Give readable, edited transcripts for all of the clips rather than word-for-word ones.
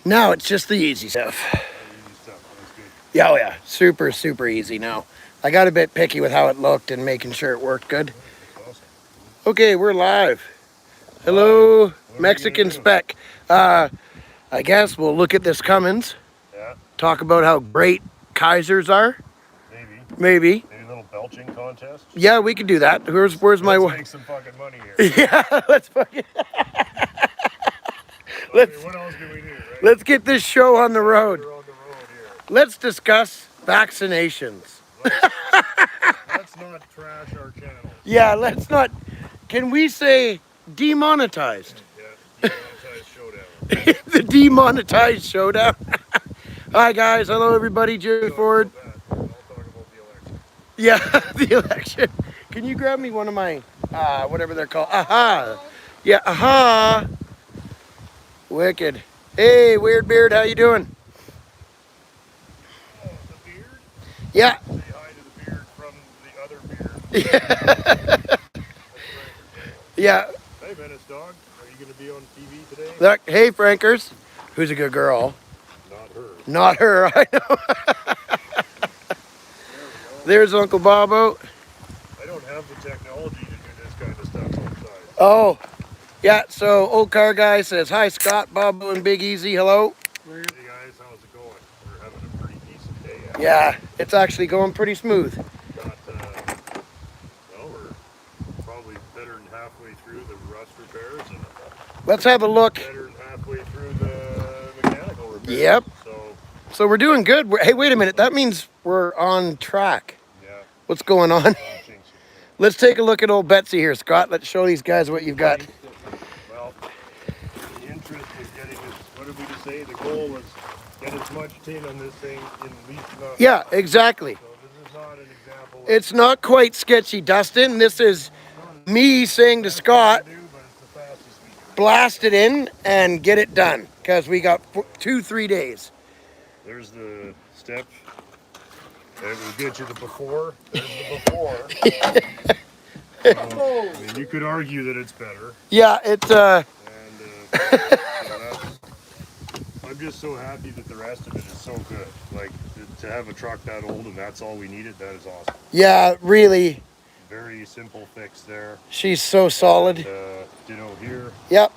Now it's just the easy stuff. Yeah, oh yeah, super, super easy now. I got a bit picky with how it looked and making sure it worked good. Okay, we're live. Hello, Mexican Spec. I guess we'll look at this Cummins. Yeah. Talk about how great Kaisers are. Maybe. Maybe. Maybe a little belching contest. Yeah, we could do that. Where's my? Let's make some fucking money here. Yeah, let's fucking. Let's. What else can we do? Right? Let's get this show on the road. We're on the road here. Let's discuss vaccinations. Let's not trash our channel. Yeah, let's not. Can we say demonetized? Yeah, demonetized showdown. The demonetized showdown. Hi guys, hello everybody, Jerry Ford. I'll talk about the election. Yeah, the election. Can you grab me one of my, whatever they're called? Aha. Yeah, aha. Wicked. Hey, Weird Beard, how you doing? Oh, the beard? Yeah. Say hi to the beard from the other beard. Yeah. Yeah. Hey, Menace Dog, are you going to be on TV today? Look, hey, Frankers. Who's a good girl? Not her. Not her, I know. There's Uncle Bobo. I don't have the technology to do this kind of stuff outside. Oh, yeah, so old car guy says, hi, Scott, Bobo, and Big Easy, hello. Hey guys, how's it going? We're having a pretty decent day. Yeah, it's actually going pretty smooth. Got, well, we're probably better than halfway through the rust repairs and Let's have a look. better than halfway through the mechanical repairs. Yep. So we're doing good. Hey, wait a minute. That means we're on track. yeah. What's going on? I think so. Let's take a look at old Betsy here, Scott. Let's show these guys what you've got. Well, the interest was getting this, what did we just say? The goal was get as much tin on this thing in least amount. Yeah, exactly. So this is not an example of It's not quite sketchy, Dustin. This is me saying to Scott, do, but it's the fastest we can. blast it in and get it done. Because we got 2-3 days. There's the step. That will get you the before. There's the before. I mean, you could argue that it's better. Yeah, it's, And I'm just so happy that the rest of it is so good. Like, to have a truck that old and that's all we needed, that is awesome. yeah, really. Very simple fix there. She's so solid. And, ditto here. Yep,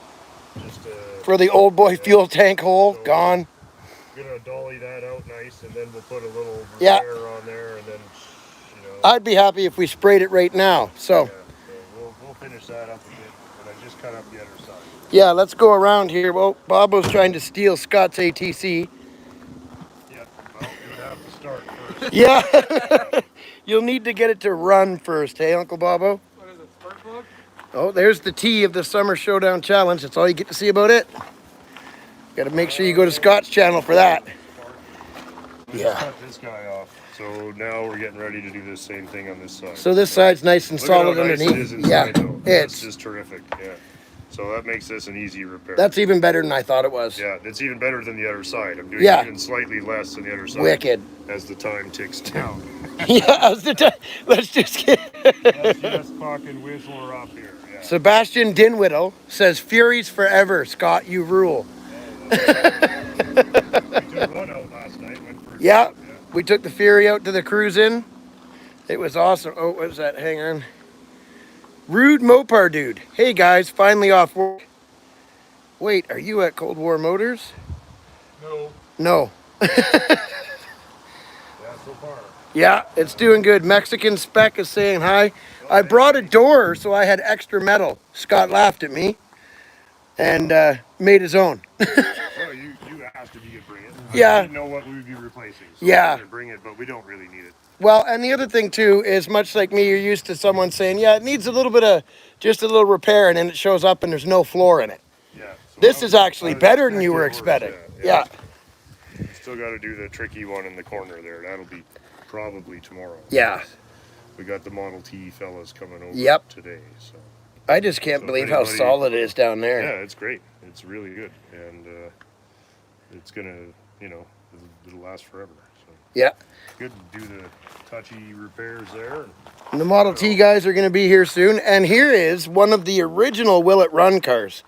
Just for the old boy fuel tank hole, gone. gonna dolly that out nice, and then we'll put a little Yeah. repair on there, and then, I'd be happy if we sprayed it right now. So, yeah, so we'll finish that up a bit. And I just cut up the other side. yeah, let's go around here. Well, Bobo's trying to steal Scott's ATC. Yeah, well, you would have to start first. Yeah, you'll need to get it to run first, hey, Uncle Bobo? What is it, spark plug? Oh, there's the T of the Summer Showdown Challenge. That's all you get to see about it. Got to make sure you go to Scott's channel for that. Let's Yeah. cut this guy off. So now we're getting ready to do the same thing on this side. So this side's nice and Look at how solid nice underneath. it is inside, Yeah, though. That's it's just terrific. Yeah. So that makes this an easy repair. that's even better than I thought it was. Yeah, it's even better than the other side. I'm doing Yeah. even slightly less than the other side. Wicked. As the time ticks down. Yeah, let's just get. Let's just fucking whistle her up here. Yeah. Sebastian Dinwiddle says, Furies forever, Scott, you rule. We took one out last night. Went for a Yeah, drive, we took the Fury out to the cruise in. It was awesome. Oh, what was that? Hang on. Rude Mopar dude. Hey guys, finally off work. Wait, are you at ColdWar Motors? No. No. Yeah, so far. Yeah, it's doing good. Mexican Spec is saying hi. I brought a door, so I had extra metal. Scott laughed at me and made his own. Well, you asked if you could bring it. Yeah. I didn't know what we would be replacing. So Yeah. I didn't bring it, but we don't really need it. Well, and the other thing too is much like me, you're used to someone saying, yeah, it needs a little bit of, just a little repair, and then it shows up and there's no floor in it. Yeah. So This I is was- actually I was better than you were expecting expecting. worse, Yeah. Still got to do the tricky one in the corner there. That'll be probably tomorrow. Yeah. We got the Model T fellas coming over Yep. today. So I just can't So believe how anybody- solid it is down there. yeah, it's great. It's really good, and it's gonna, it'll last forever. So Yeah. good to do the touchy repairs there. And the Model T guys are going to be here soon. And here is one of the original Will It Run cars.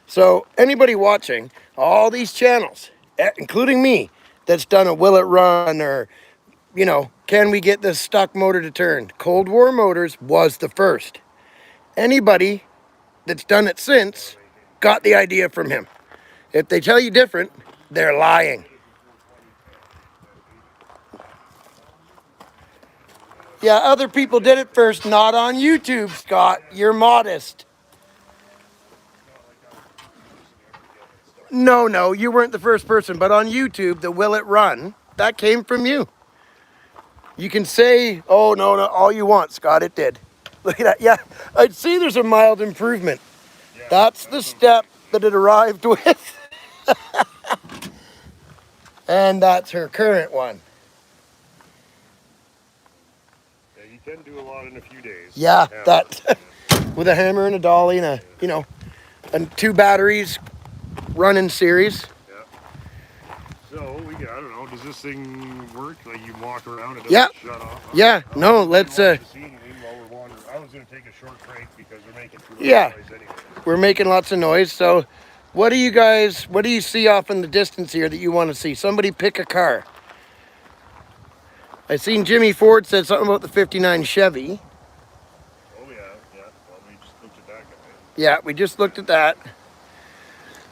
So anybody watching all these channels, including me, that's done a will it run or, you know, can we get this stuck motor to turn? ColdWar Motors was the first. Anybody that's done it since got the idea from him. If they tell you different, they're lying. Yeah, other people did it first, not on YouTube, Scott. You're modest. No, you weren't the first person, but on YouTube, the will it run, that came from you. You can say, oh, no, all you want, Scott, it did. Look at that. Yeah, I'd see there's a mild improvement. That's the step that it arrived with. And that's her current one. Yeah, you can do a lot in a few days. Yeah, that with a hammer and a dolly and a, you know, and 2 batteries running series. Yeah. So I don't know. Does this thing work? Like you walk around, it doesn't shut off? Yeah. No, let's. See anything while we're wandering. I was gonna take a short break because we're making too much noise anyway. We're making lots of noise. So, what do you see off in the distance here that you want to see? Somebody pick a car. I seen Jimmy Ford said something about the '59 Chevy. Oh yeah. Well, we just looked at that guy. Yeah, we just looked at that.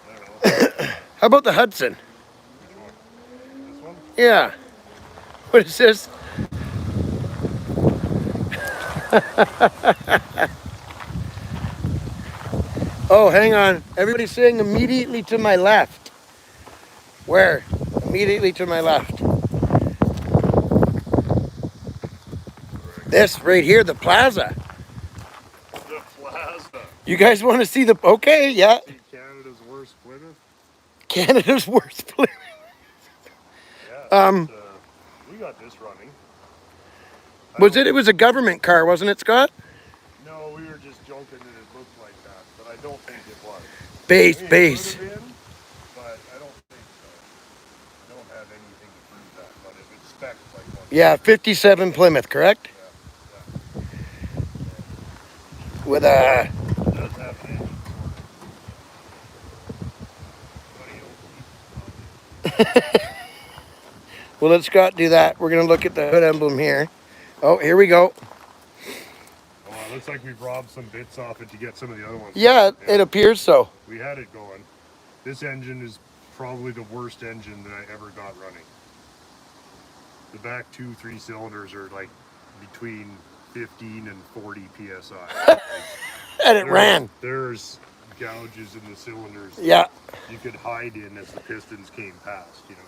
I don't know. How about the Hudson? Which one? This one? Yeah. What is this? Oh, hang on. Everybody's saying immediately to my left. Where? Immediately to my left. This right here, the plaza. The plaza. You guys want to see the... Okay, yeah. Canada's worst Plymouth? Canada's worst Plymouth. Yeah, we got this running. It was a government car, wasn't it, Scott? No, we were just joking that it looked like that, but I don't think it was. Base. It could have been, but I don't think so. I don't have anything to prove that, but if it's spec'd like one. Yeah, 57 Plymouth, correct? Yeah. With a... It does have an engine. Well, let Scott do that. We're going to look at the hood emblem here. Oh, here we go. Oh, it looks like we've robbed some bits off it to get some of the other ones. Yeah, it appears so. We had it going. This engine is probably the worst engine that I ever got running. The back 2-3 cylinders are like between 15 and 40 psi. And it ran. There's gouges in the cylinders. Yeah. You could hide in as the pistons came past, you know.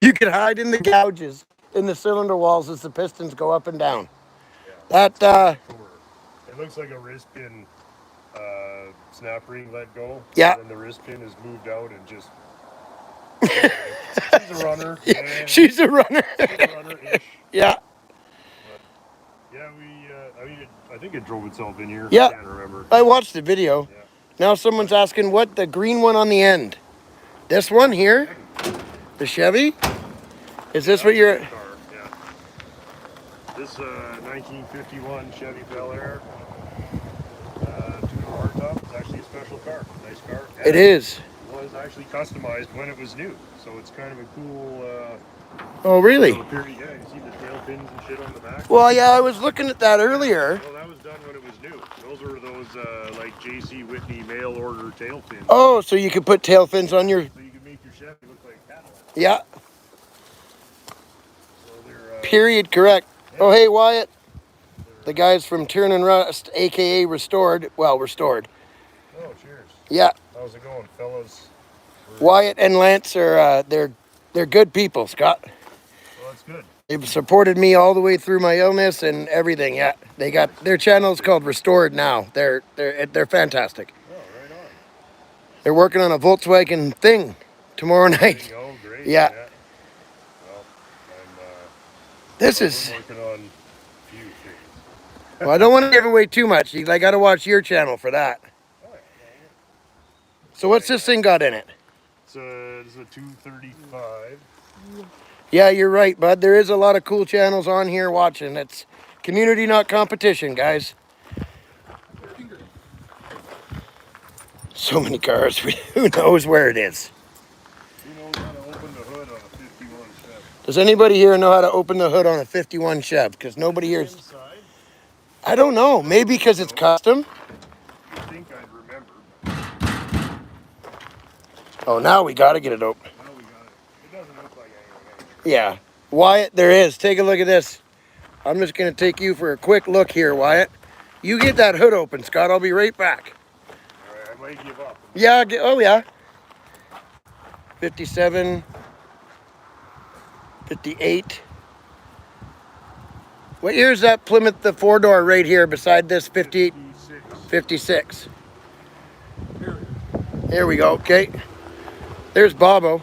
You could hide in the gouges in the cylinder walls as the pistons go up and down. Yeah. That, it looks like a wrist pin snap ring let go. Yeah. And the wrist pin is moved out and just... She's a runner. Yeah, she's a runner. She's a runner-ish. Yeah. But, yeah, I think it drove itself in here. Yeah. I can't remember. I watched the video. Yeah. Now someone's asking what the green one on the end. This one here? The Chevy? Is this what you're... Car, yeah. This 1951 Chevy Bel Air two-door hardtop is actually a special car. Nice car. And It is. It was actually customized when it was new, so it's kind of a cool... Oh, really? Yeah, you see the tail pins and shit on the back? Well, yeah, I was looking at that earlier. Well, that was done when it was new. Those were those, like, J.C. Whitney mail-order tail pins. Oh, so you could put tail fins on your... So you could make your Chevy look like a Cadillac. Yeah. So they're... Period, correct. Yeah. Oh, hey, Wyatt. The guys from Turn and Rust, a.k.a. Restored. Well, Restored. Oh, cheers. Yeah. How's it going, fellas? Wyatt and Lance are, they're good people, Scott. Well, that's good. They've supported me all the way through my illness and everything. Yeah, they got their channel is called Restored now. They're fantastic. Oh, right on. They're working on a Volkswagen thing tomorrow night. Oh, great. Yeah. Well, This is. working on a few things. Well, I don't want to give away too much. I got to watch your channel for that. Oh, yeah. So what's this thing got in it? This is a 235. Yeah, you're right, bud. There is a lot of cool channels on here watching. It's community, not competition, guys. So many cars. Who knows where it is? Who knows how to open the hood on a 51 Chevy? Does anybody here know how to open the hood on a 51 Chev? Because nobody here. Inside? I don't know. Maybe because it's custom. I think I'd remember. Oh, now we got to get it open. Now we got it. It doesn't look like anything. Yeah. Wyatt, there is. Take a look at this. I'm just going to take you for a quick look here, Wyatt. You get that hood open, Scott. I'll be right back. All right, I might give up. Yeah. Oh, yeah. 57. 58. What year is that Plymouth, the four-door right here beside this? 58? 56. Here we go. Okay. There's Bobo.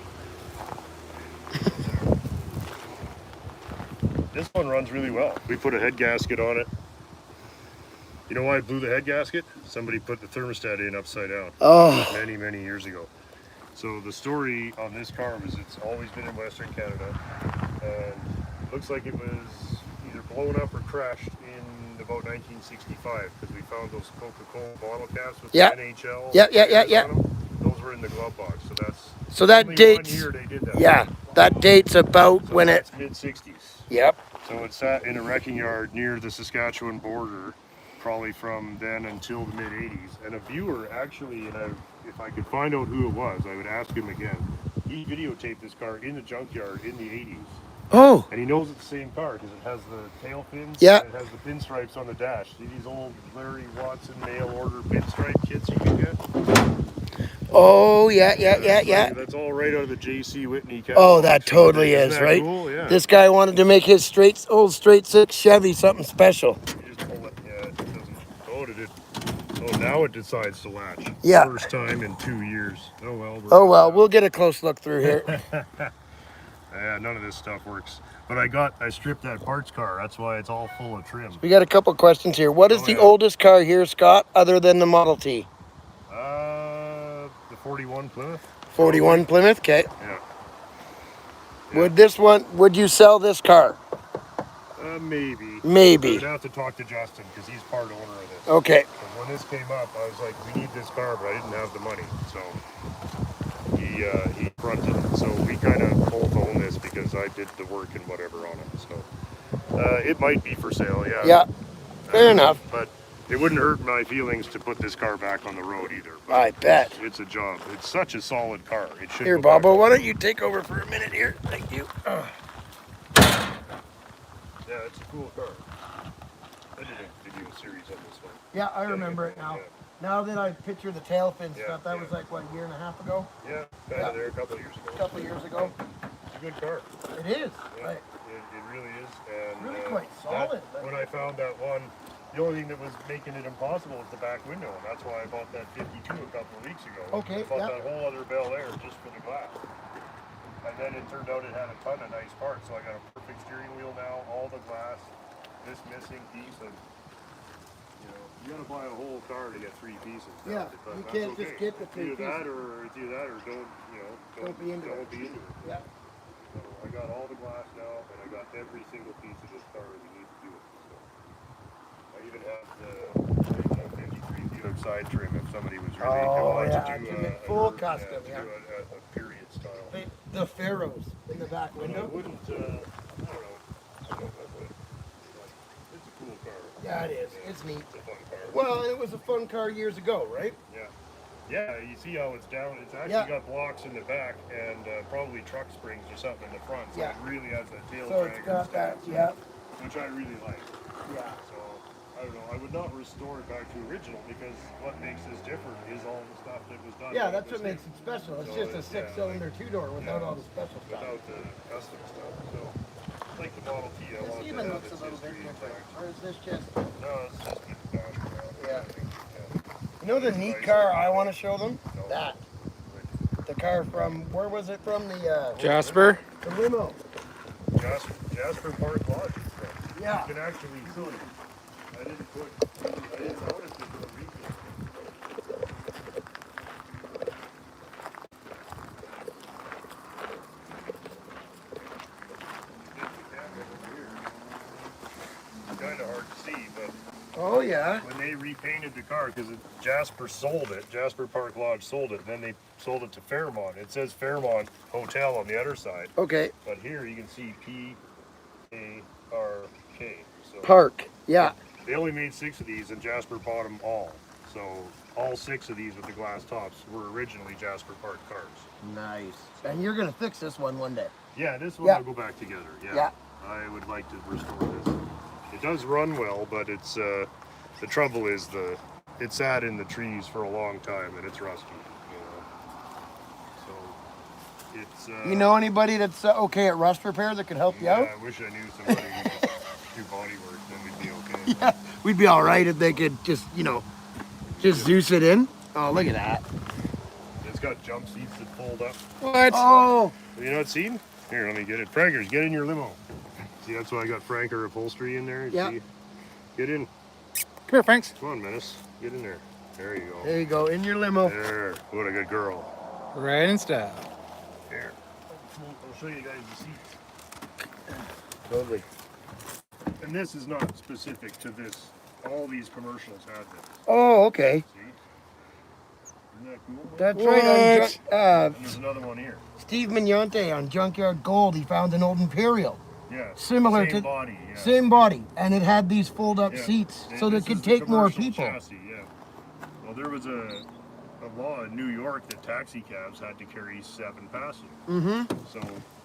This one runs really well. We put a head gasket on it. You know why I blew the head gasket? Somebody put the thermostat in upside down. Oh. Many, many years ago. So the story on this car was it's always been in Western Canada. And it looks like it was either blown up or crashed in about 1965 because we found those Coca-Cola bottle caps with the NHL. Yeah. On them. Those were in the glove box. So that's that only dates. 1 year they did that. Yeah, that dates about So when that's it. mid-60s. Yep. So it sat in a wrecking yard near the Saskatchewan border, probably from then until the mid-80s. And a viewer actually, and if I could find out who it was, I would ask him again. He videotaped this car in the junkyard in the 80s. Oh. And he knows it's the same car because it has the tail fins. Yeah. And it has the pinstripes on the dash. See these old Larry Watson mail order pinstripe kits you can get? Oh, yeah. That's all right out of the J.C. Whitney catalog. Oh, that totally Isn't is, that right? Cool? Yeah. This guy wanted to make his old straight six Chevy something special. You just pull it. Yeah, it doesn't. Oh, did it? Oh, now it decides to latch. Yeah. First time in 2 years. Oh well. We'll get a close look through here. Yeah, none of this stuff works. But I stripped that parts car. That's why it's all full of trim. We got a couple questions here. What is the oldest car here, Scott, other than the Model T? The 41 Plymouth. 41 Plymouth, okay. Yeah. Would you sell this car? Maybe. Maybe. I would have to talk to Justin because he's part owner of this. Okay. But when this came up, I was like, we need this car, but I didn't have the money. So he fronted it. So we kind of both own this because I did the work and whatever on it. So it might be for sale, yeah. Yeah, fair enough. But it wouldn't hurt my feelings to put this car back on the road either. But I bet. It's a job. It's such a solid car. It should. Here, Bobo, why don't you take over for a minute here? Thank you. Yeah, it's a cool car. I did a video series on this one. Yeah, I remember it now. Yeah. Now that I picture the tail fin Yeah, stuff, that was like, what, a year and a half ago? Yeah, kind of there a couple of years ago. A couple of years ago. It's a good car. It is. Yeah, Right. it really is. And Really quite solid. When I found that one, the only thing that was making it impossible was the back window, and that's why I bought that 52 a couple of weeks ago. Okay, I bought that whole other Bel Air just for the glass. And then it turned out it had a ton of nice parts, so I got a perfect steering wheel now, all the glass, this missing piece, and you gotta buy a whole car to get 3 pieces. Yeah, but you that's can't okay. just get the 3 Either that pieces. or don't be into it. Yeah. So I got all the glass now, and I got every single piece of this car that we need to do it. So I even have the 53 Buick side trim if somebody was really to do full custom, to do a period style. The Pharaohs in the back I window. wouldn't. I don't know. I don't know if I would. It's a cool car. Yeah, it is. It's neat. It's a fun car. Well, it was a fun car years ago, right? Yeah. Yeah, you see how it's down. It's actually got blocks in the back and probably truck springs or something in the front. So it really has that tail So drag it's got that, which I really like. Yeah. So I don't know. I would not restore it back to original because what makes this different is all the stuff that was done. Yeah, that's what makes it special. It's just a 6-cylinder 2-door without all the special stuff. Without the custom stuff. So like the Model T, I want to even have looks its a little bit history different. intact. Or is this just... No, it's just the dash around. Yeah. I think, You know the neat car I want to show them? No. That. The car from, where was it from? The Jasper? The limo. Jasper Park Lodge. Yeah. You can actually see it. I didn't notice it for a reason. Kind of hard to see, but Oh yeah. when they repainted the car because Jasper sold it. Jasper Park Lodge sold it. Then they sold it to Fairmont. It says Fairmont Hotel on the other side. Okay. But here you can see P-A-R-K. So Park. Yeah. they only made 6 of these, and Jasper bought them all. So all 6 of these with the glass tops were originally Jasper Park cars. Nice. And you're gonna fix this one day. Yeah, this one will go back together. Yeah. I would like to restore this. It does run well, but it's the trouble is it sat in the trees for a long time and it's rusty. So it's. You know anybody that's okay at rust repair that could help you out? I wish I knew somebody who could do body work. Then we'd be okay. Yeah, we'd be all right if they could just just Zeus it in. Oh, look at that. It's got jump seats that fold up. What? Oh. Have you not seen? Here, let me get it. Frankers, get in your limo. See, that's why I got Franker upholstery in there. Yeah. Get in. Come here, Franks. Come on, Menace. Get in there. There you go. There you go, in your limo. There. What a good girl. Right in style. Here. I'll show you guys the seats. Totally. And this is not specific to this. All these commercials had this. Oh, okay. See? Isn't that cool? That's What? right. And there's another one here. Steve Mignante on Junkyard Gold, he found an old Imperial. Yeah. Similar same to body. Yeah. same body, and it had these fold-up Yeah. seats, And so they this could is the take more commercial people. Chassis, yeah. Well, there was a law in New York that taxi cabs had to carry 7 passengers. Mm-hmm. So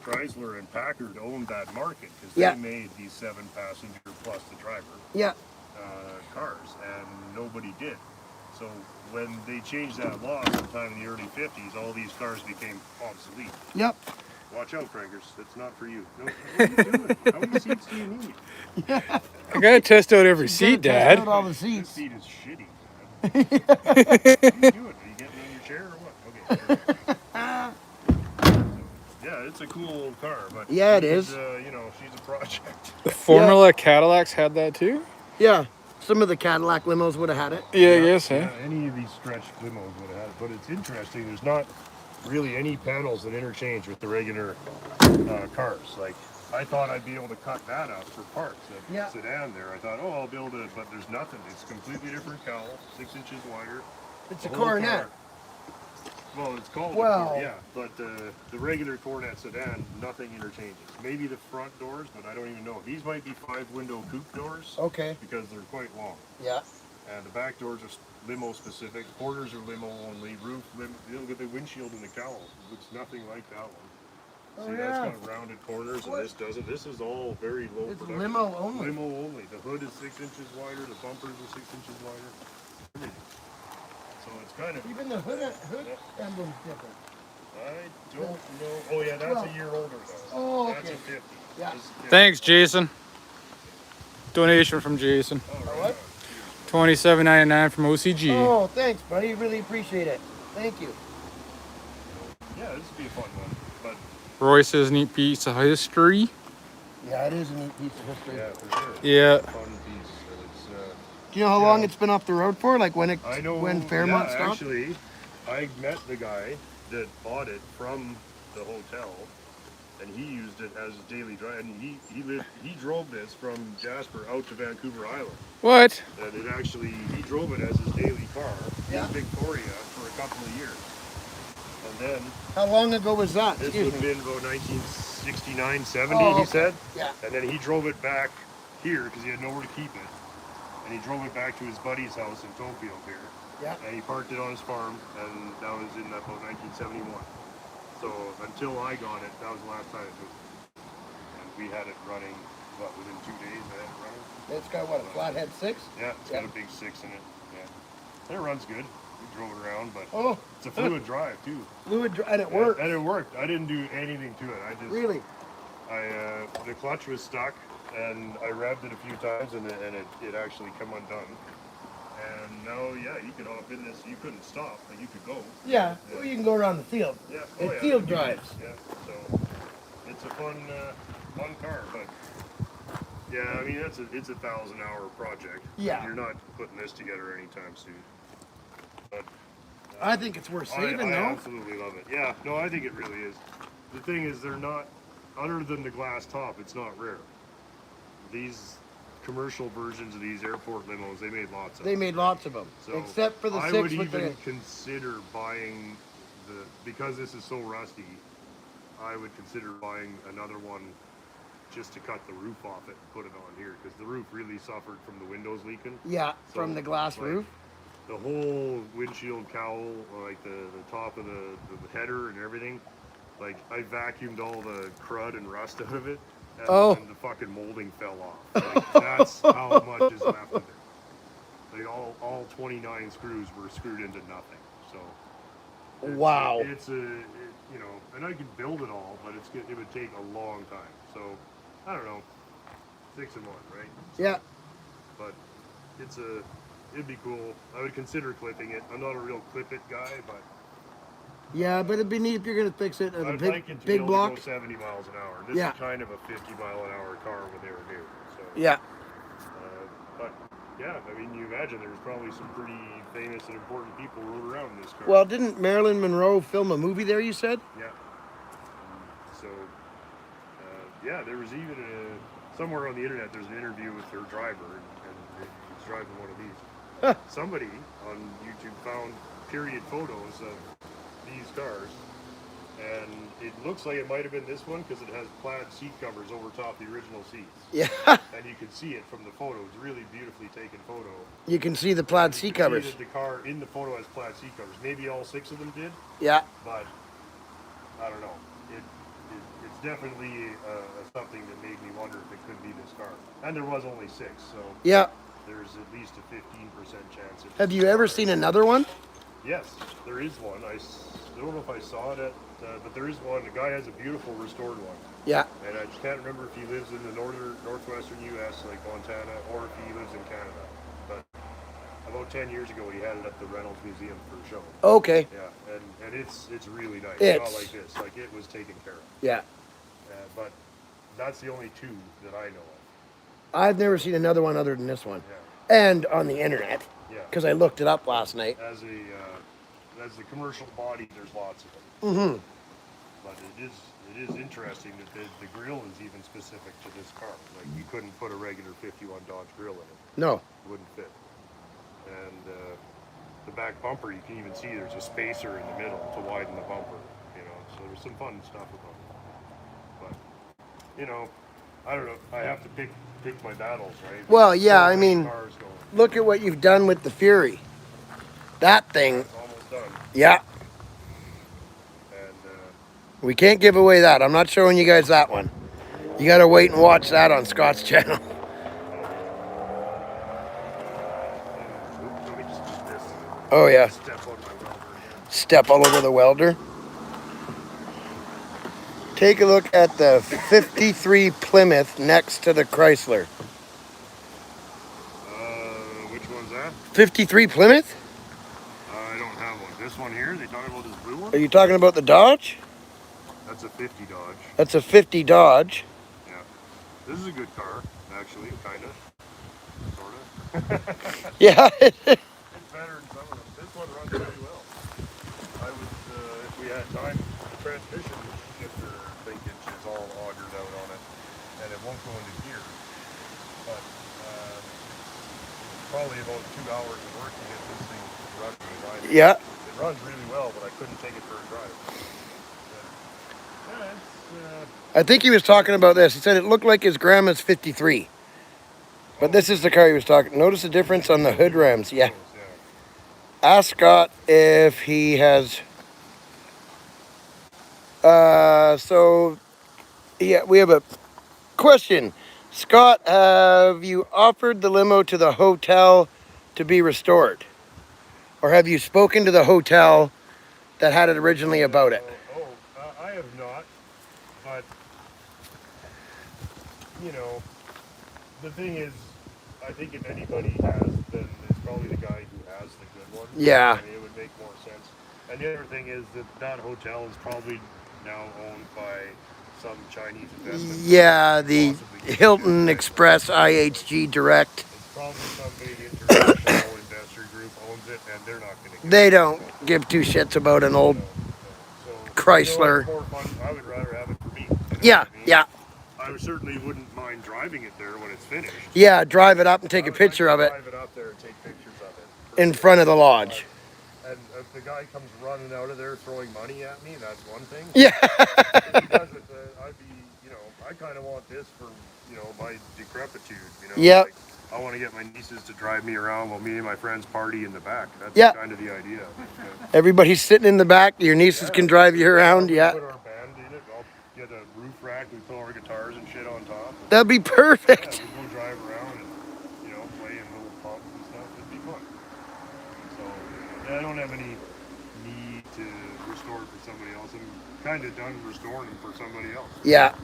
Chrysler and Packard owned that market because Yeah. they made these 7 passenger plus the driver Yeah. cars, and nobody did. So when they changed that law sometime in the early 50s, all these cars became obsolete. Yep. Watch out, Frankers. That's not for you. No, what are you doing? How many seats do you need? I gotta test out every seat, Test Dad. out all the This seats. seat is shitty. What are you doing? Are you getting in your chair or what? Okay. Yeah, it's a cool old car, but Yeah, it she's, is. she's a project. The Formula Cadillacs had that too? Yeah. Some of the Cadillac limos would have had it. Yeah, I guess, Yeah, huh? any of these stretch limos would have had it, but it's interesting. There's not really any panels that interchange with the regular cars. Like, I thought I'd be able to cut that out for parts. That Yeah. sedan there, I thought, oh, I'll build it, but there's nothing. It's completely different cowl, 6 inches wider. It's a The whole Coronet. car- Well, it's called Well- yeah, but the regular Coronet sedan, nothing interchanges. Maybe the front doors, but I don't even know. These might be 5-window coupe doors Okay. because they're quite long. Yeah. And the back doors are limo specific. Quarters are limo only. Roof, you look at the windshield in the cowl. It looks nothing like that one. Oh, See, yeah. that's got rounded corners, and this doesn't. This is all very low It's production. limo only. Limo only. The hood is 6 inches wider. The bumpers are 6 inches wider. Everything. So it's kind of. Even the hood emblem's different. I don't know. Oh yeah, that's a year older though. Oh, That's okay. a 50. Yeah. This is 50. Thanks, Jason. Donation from Jason. Oh, right what? on. $27.99 from OCG. Oh, thanks, buddy. Really appreciate it. Thank you. Yeah, this would be a fun one. But Roy says neat piece of history. Yeah, it is a neat piece of history. yeah, for sure. Yeah. It's a fun piece. And it's, Do you know how long it's been off the road for? Like when I know. when Fairmont yeah, stopped? Actually, I met the guy that bought it from the hotel, and he used it as a daily drive. And he drove this from Jasper out to Vancouver Island. What? And it actually, he drove it as his daily car Yeah. in Victoria for a couple of years. And then How long ago was that? this Excuse would have me. been about 1969, 70, Oh, he okay. said. Yeah. And then he drove it back here because he had nowhere to keep it. And he drove it back to his buddy's house in Tofield here. Yeah. And he parked it on his farm, and that was in about 1971. So until I got it, that was the last time it was. And we had it running, within 2 days I had it running. It's got what, a flathead 6? Yeah, it's got a big 6 in it. Yeah. And it runs good. We drove it around, but Oh, it's a fluid drive too. and it worked. And it worked. I didn't do anything to it. I just Really? the clutch was stuck, and I revved it a few times, and it actually come undone. And now, yeah, you could hop in this. You couldn't stop, but you could go. Yeah. Well, you can go around the field. Yeah. It field drives. Yeah. So it's a fun car, but yeah, I mean it's a 1,000-hour project. Yeah. You're not putting this together anytime soon. But I think it's worth saving, I though. absolutely love it. Yeah. No, I think it really is. The thing is, they're not. Other than the glass top, it's not rare. These commercial versions of these airport limos, they made lots of They them. made lots of them, So except for the I 6 would with even the... consider buying because this is so rusty, I would consider buying another one just to cut the roof off it and put it on here, because the roof really suffered from the windows leaking. Yeah, So, from the glass like, roof. the whole windshield cowl, like the top of the header and everything, like I vacuumed all the crud and rust out of it, and the fucking molding fell off. Like, that's how much is left of it. Like all 29 screws were screwed into nothing. So Wow. it's you know, and I could build it all, but it would take a long time. So I don't know, 6 in 1, right? So, Yeah. but it'd be cool. I would consider clipping it. I'm not a real clip it guy, but Yeah, but it'd be neat if you're gonna fix it at a I'd big, like it to big be able block. to go 70 miles an hour. This Yeah. is kind of a 50-mile-an-hour car when they were new. So Yeah. but yeah, I mean, you imagine there's probably some pretty famous and important people rode around in this car. Well, didn't Marilyn Monroe film a movie there, you said? Yeah. So yeah, there was even somewhere on the internet. There's an interview with her driver, and he's driving one of these. Huh. Somebody on YouTube found period photos of these cars, and it looks like it might have been this one because it has plaid seat covers over top the original seats. Yeah. And you can see it from the photo. It's a really beautifully taken photo. You can see the plaid You seat can covers. see that the car in the photo has plaid seat covers. Maybe all 6 of them did, Yeah. but I don't know. It's definitely something that made me wonder if it could be this car. And there was only 6, so Yeah. there's at least a 15% chance. Have you ever seen another one? Yes, there is one. I don't know if I saw it at, but there is one. The guy has a beautiful restored one. Yeah. And I just can't remember if he lives in the northwestern U.S., like Montana, or if he lives in Canada. But about 10 years ago, he had it at the Reynolds Museum for a show. Okay. Yeah, and it's really nice. It's not like this. Like, it was taken care of. Yeah. But that's the only 2 that I know of. I've never seen another one other than this one. Yeah. And on the internet. Yeah. Because I looked it up last night. As the commercial body, there's lots of them. Mm-hmm. But it is interesting that the grill is even specific to this car. Like, you couldn't put a regular 51 Dodge grill in it. No. It wouldn't fit. And the back bumper, you can even see there's a spacer in the middle to widen the bumper. You know, so there's some fun stuff about it. But you know, I don't know. I have to pick my battles, right? Well, yeah. So I many mean, cars going. look at what you've done with the Fury. That thing. It's almost done. Yeah. And We can't give away that. I'm not showing you guys that one. You got to wait and watch that on Scott's channel. let me just do this. Oh, yeah. Step on my welder again. Step all over the welder. Take a look at the 53 Plymouth next to the Chrysler. Which one's that? 53 Plymouth? I don't have one. This one here? They talking about this blue one? Are you talking about the Dodge? That's a 50 Dodge. That's a 50 Dodge. Yeah. This is a good car, actually, kind of. Sort of. Yeah. It's better than some of them. This one runs really well. I would, if we had time, the transmission shifter linkage is all augered out on it, and it won't go into gear. But probably about 2 hours of work to get this thing running and riding. Yeah. It runs really well, but I couldn't take it for a drive. Yeah, it's, I think he was talking about this. He said it looked like his grandma's 53. But this is the car he was talking. Notice the difference on the hood rims. Yeah. Ask Scott if he has... So, yeah, we have a question. Scott, have you offered the limo to the hotel to be restored? Or have you spoken to the hotel that had it originally about it? I have not, but, you know, the thing is, I think if anybody has, then it's probably the guy who has the good one. Yeah. I mean, it would make more sense. And the other thing is that hotel is probably now owned by some Chinese investment. Yeah, the Hilton Express IHG Direct. It's probably some big international investor group owns it, and they're not going to. They don't give two shits about an old So, Chrysler. You know, it's more fun. I would rather have it for me. You know Yeah, what I mean? yeah. I certainly wouldn't mind mind driving it there when it's finished. Yeah, drive it up and take a picture of it Drive it up there and take pictures of it. in front of the lodge. And if the guy comes running out of there throwing money at me, that's one thing. Yeah. If he doesn't, I'd be, you know, I kind of want this for, you know, my decrepitude, you know. Yep. Like, I want to get my nieces to drive me around while me and my friends party in the back. That's Yep. kind of the idea. Everybody's sitting in the back. Your nieces can drive you around. We Yeah. put our band in it. I'll get a roof rack. We put our guitars and shit on top. That'd be Yeah, perfect. we go drive around and, you know, play in little pubs and stuff. It'd be fun. So, yeah, I don't have any need to restore it for somebody else. I'm kind of done restoring them for somebody else. Yeah.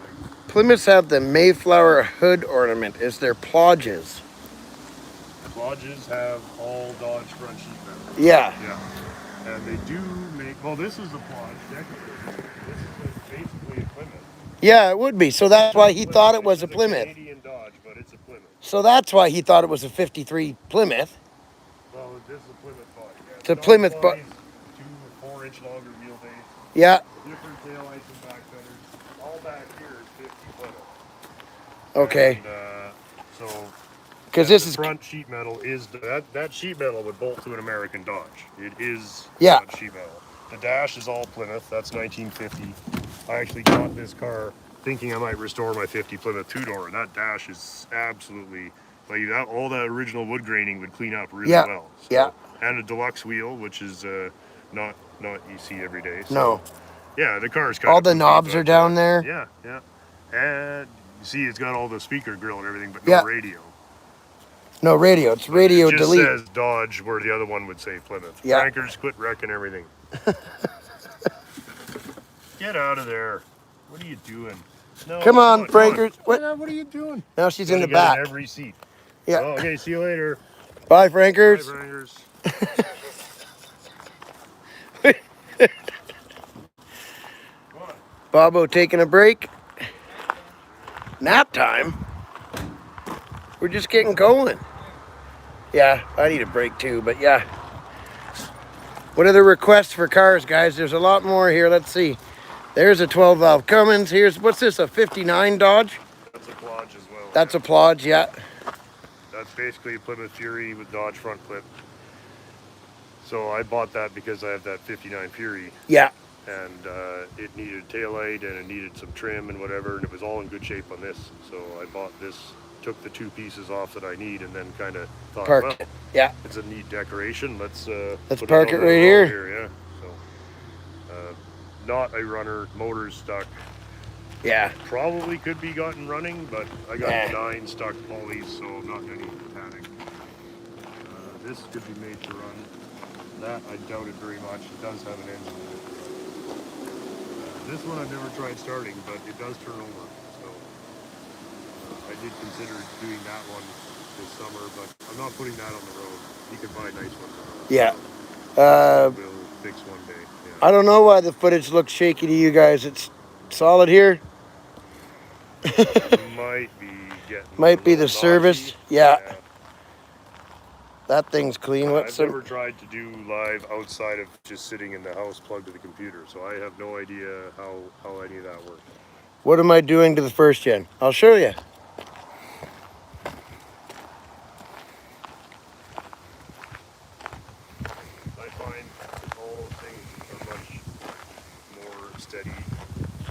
Plymouths have the Mayflower hood ornament. Is there plodges? Lodges have all Dodge front sheet metal. Yeah. Yeah. And they do make, well, this is a plodge, technically. This is basically a Plymouth. Yeah, it would be. So that's why he thought it was a Plymouth. It's a Canadian Dodge, but it's a Plymouth. So that's why he thought it was a 53 Plymouth. Well, this is a Plymouth body. Yeah. It's a Plymouth body. 2 4-inch longer wheelbase. Yeah. Different taillights and back fenders. All back here is 50 Plymouth. Okay. And, so Because this the is front sheet metal is that sheet metal would bolt to an American Dodge. It is Yeah. Dodge sheet metal. The dash is all Plymouth. That's 1950. I actually got this car thinking I might restore my 50 Plymouth two-door, and that dash is absolutely like that. All that original wood graining would clean up really Yeah. well. So, Yeah. And a deluxe wheel, which is not you see every day. So, no. yeah, the car's kind All of the poopy, knobs but, are down there. Yeah, yeah. And you see, it's got all the speaker grill and everything, but no Yeah. radio. No radio. It's radio It just delete. says Dodge, where the other one would say Plymouth. Yeah. Crankers, quit wrecking everything. Get out of there. What are you doing? No, Come on, Frankers. What? What? What are you doing? Now she's in the Gotta get back. in every seat. Yeah. Oh, okay, see you later. Bye, Bye, Frankers. Frankers. Bobo taking a break. Nap time. We're just getting going. Yeah, I need a break too, but yeah. What are the requests for cars, guys? There's a lot more here. Let's see. There's a 12 valve Cummins. Here's, what's this, a 59 Dodge? That's a Plodge as well. That's a Plodge, yeah. That's basically a Plymouth Fury with Dodge front clip. So I bought that because I have that 59 Fury. Yeah. And it needed a taillight and it needed some trim and whatever, and it was all in good shape on this. So I bought this, took the 2 pieces off that I need, and then kind of thought, Parked well, it. Yeah. it's a neat decoration. Let's put park on it the right wall here. Yeah. So not a runner, motor's stuck. Yeah. Probably could be gotten running, but I got 9 stuck pulleys, so I'm not in any panic. This could be made to run. That I doubt it very much. It does have an engine in it. This one I've never tried starting, but it does turn over. So I did consider doing that one this summer, but I'm not putting that on the road. You can buy nice ones on the road. Yeah. We'll fix one day. Yeah. I don't know why the footage looks shaky to you guys. It's solid here. Might be getting Might be the dodgy. service. Yeah. That thing's clean. I've never tried to do live outside of just sitting in the house plugged to the computer, so I have no idea how any of that works. What am I doing to the first gen? I'll show you. I find all things are much more steady.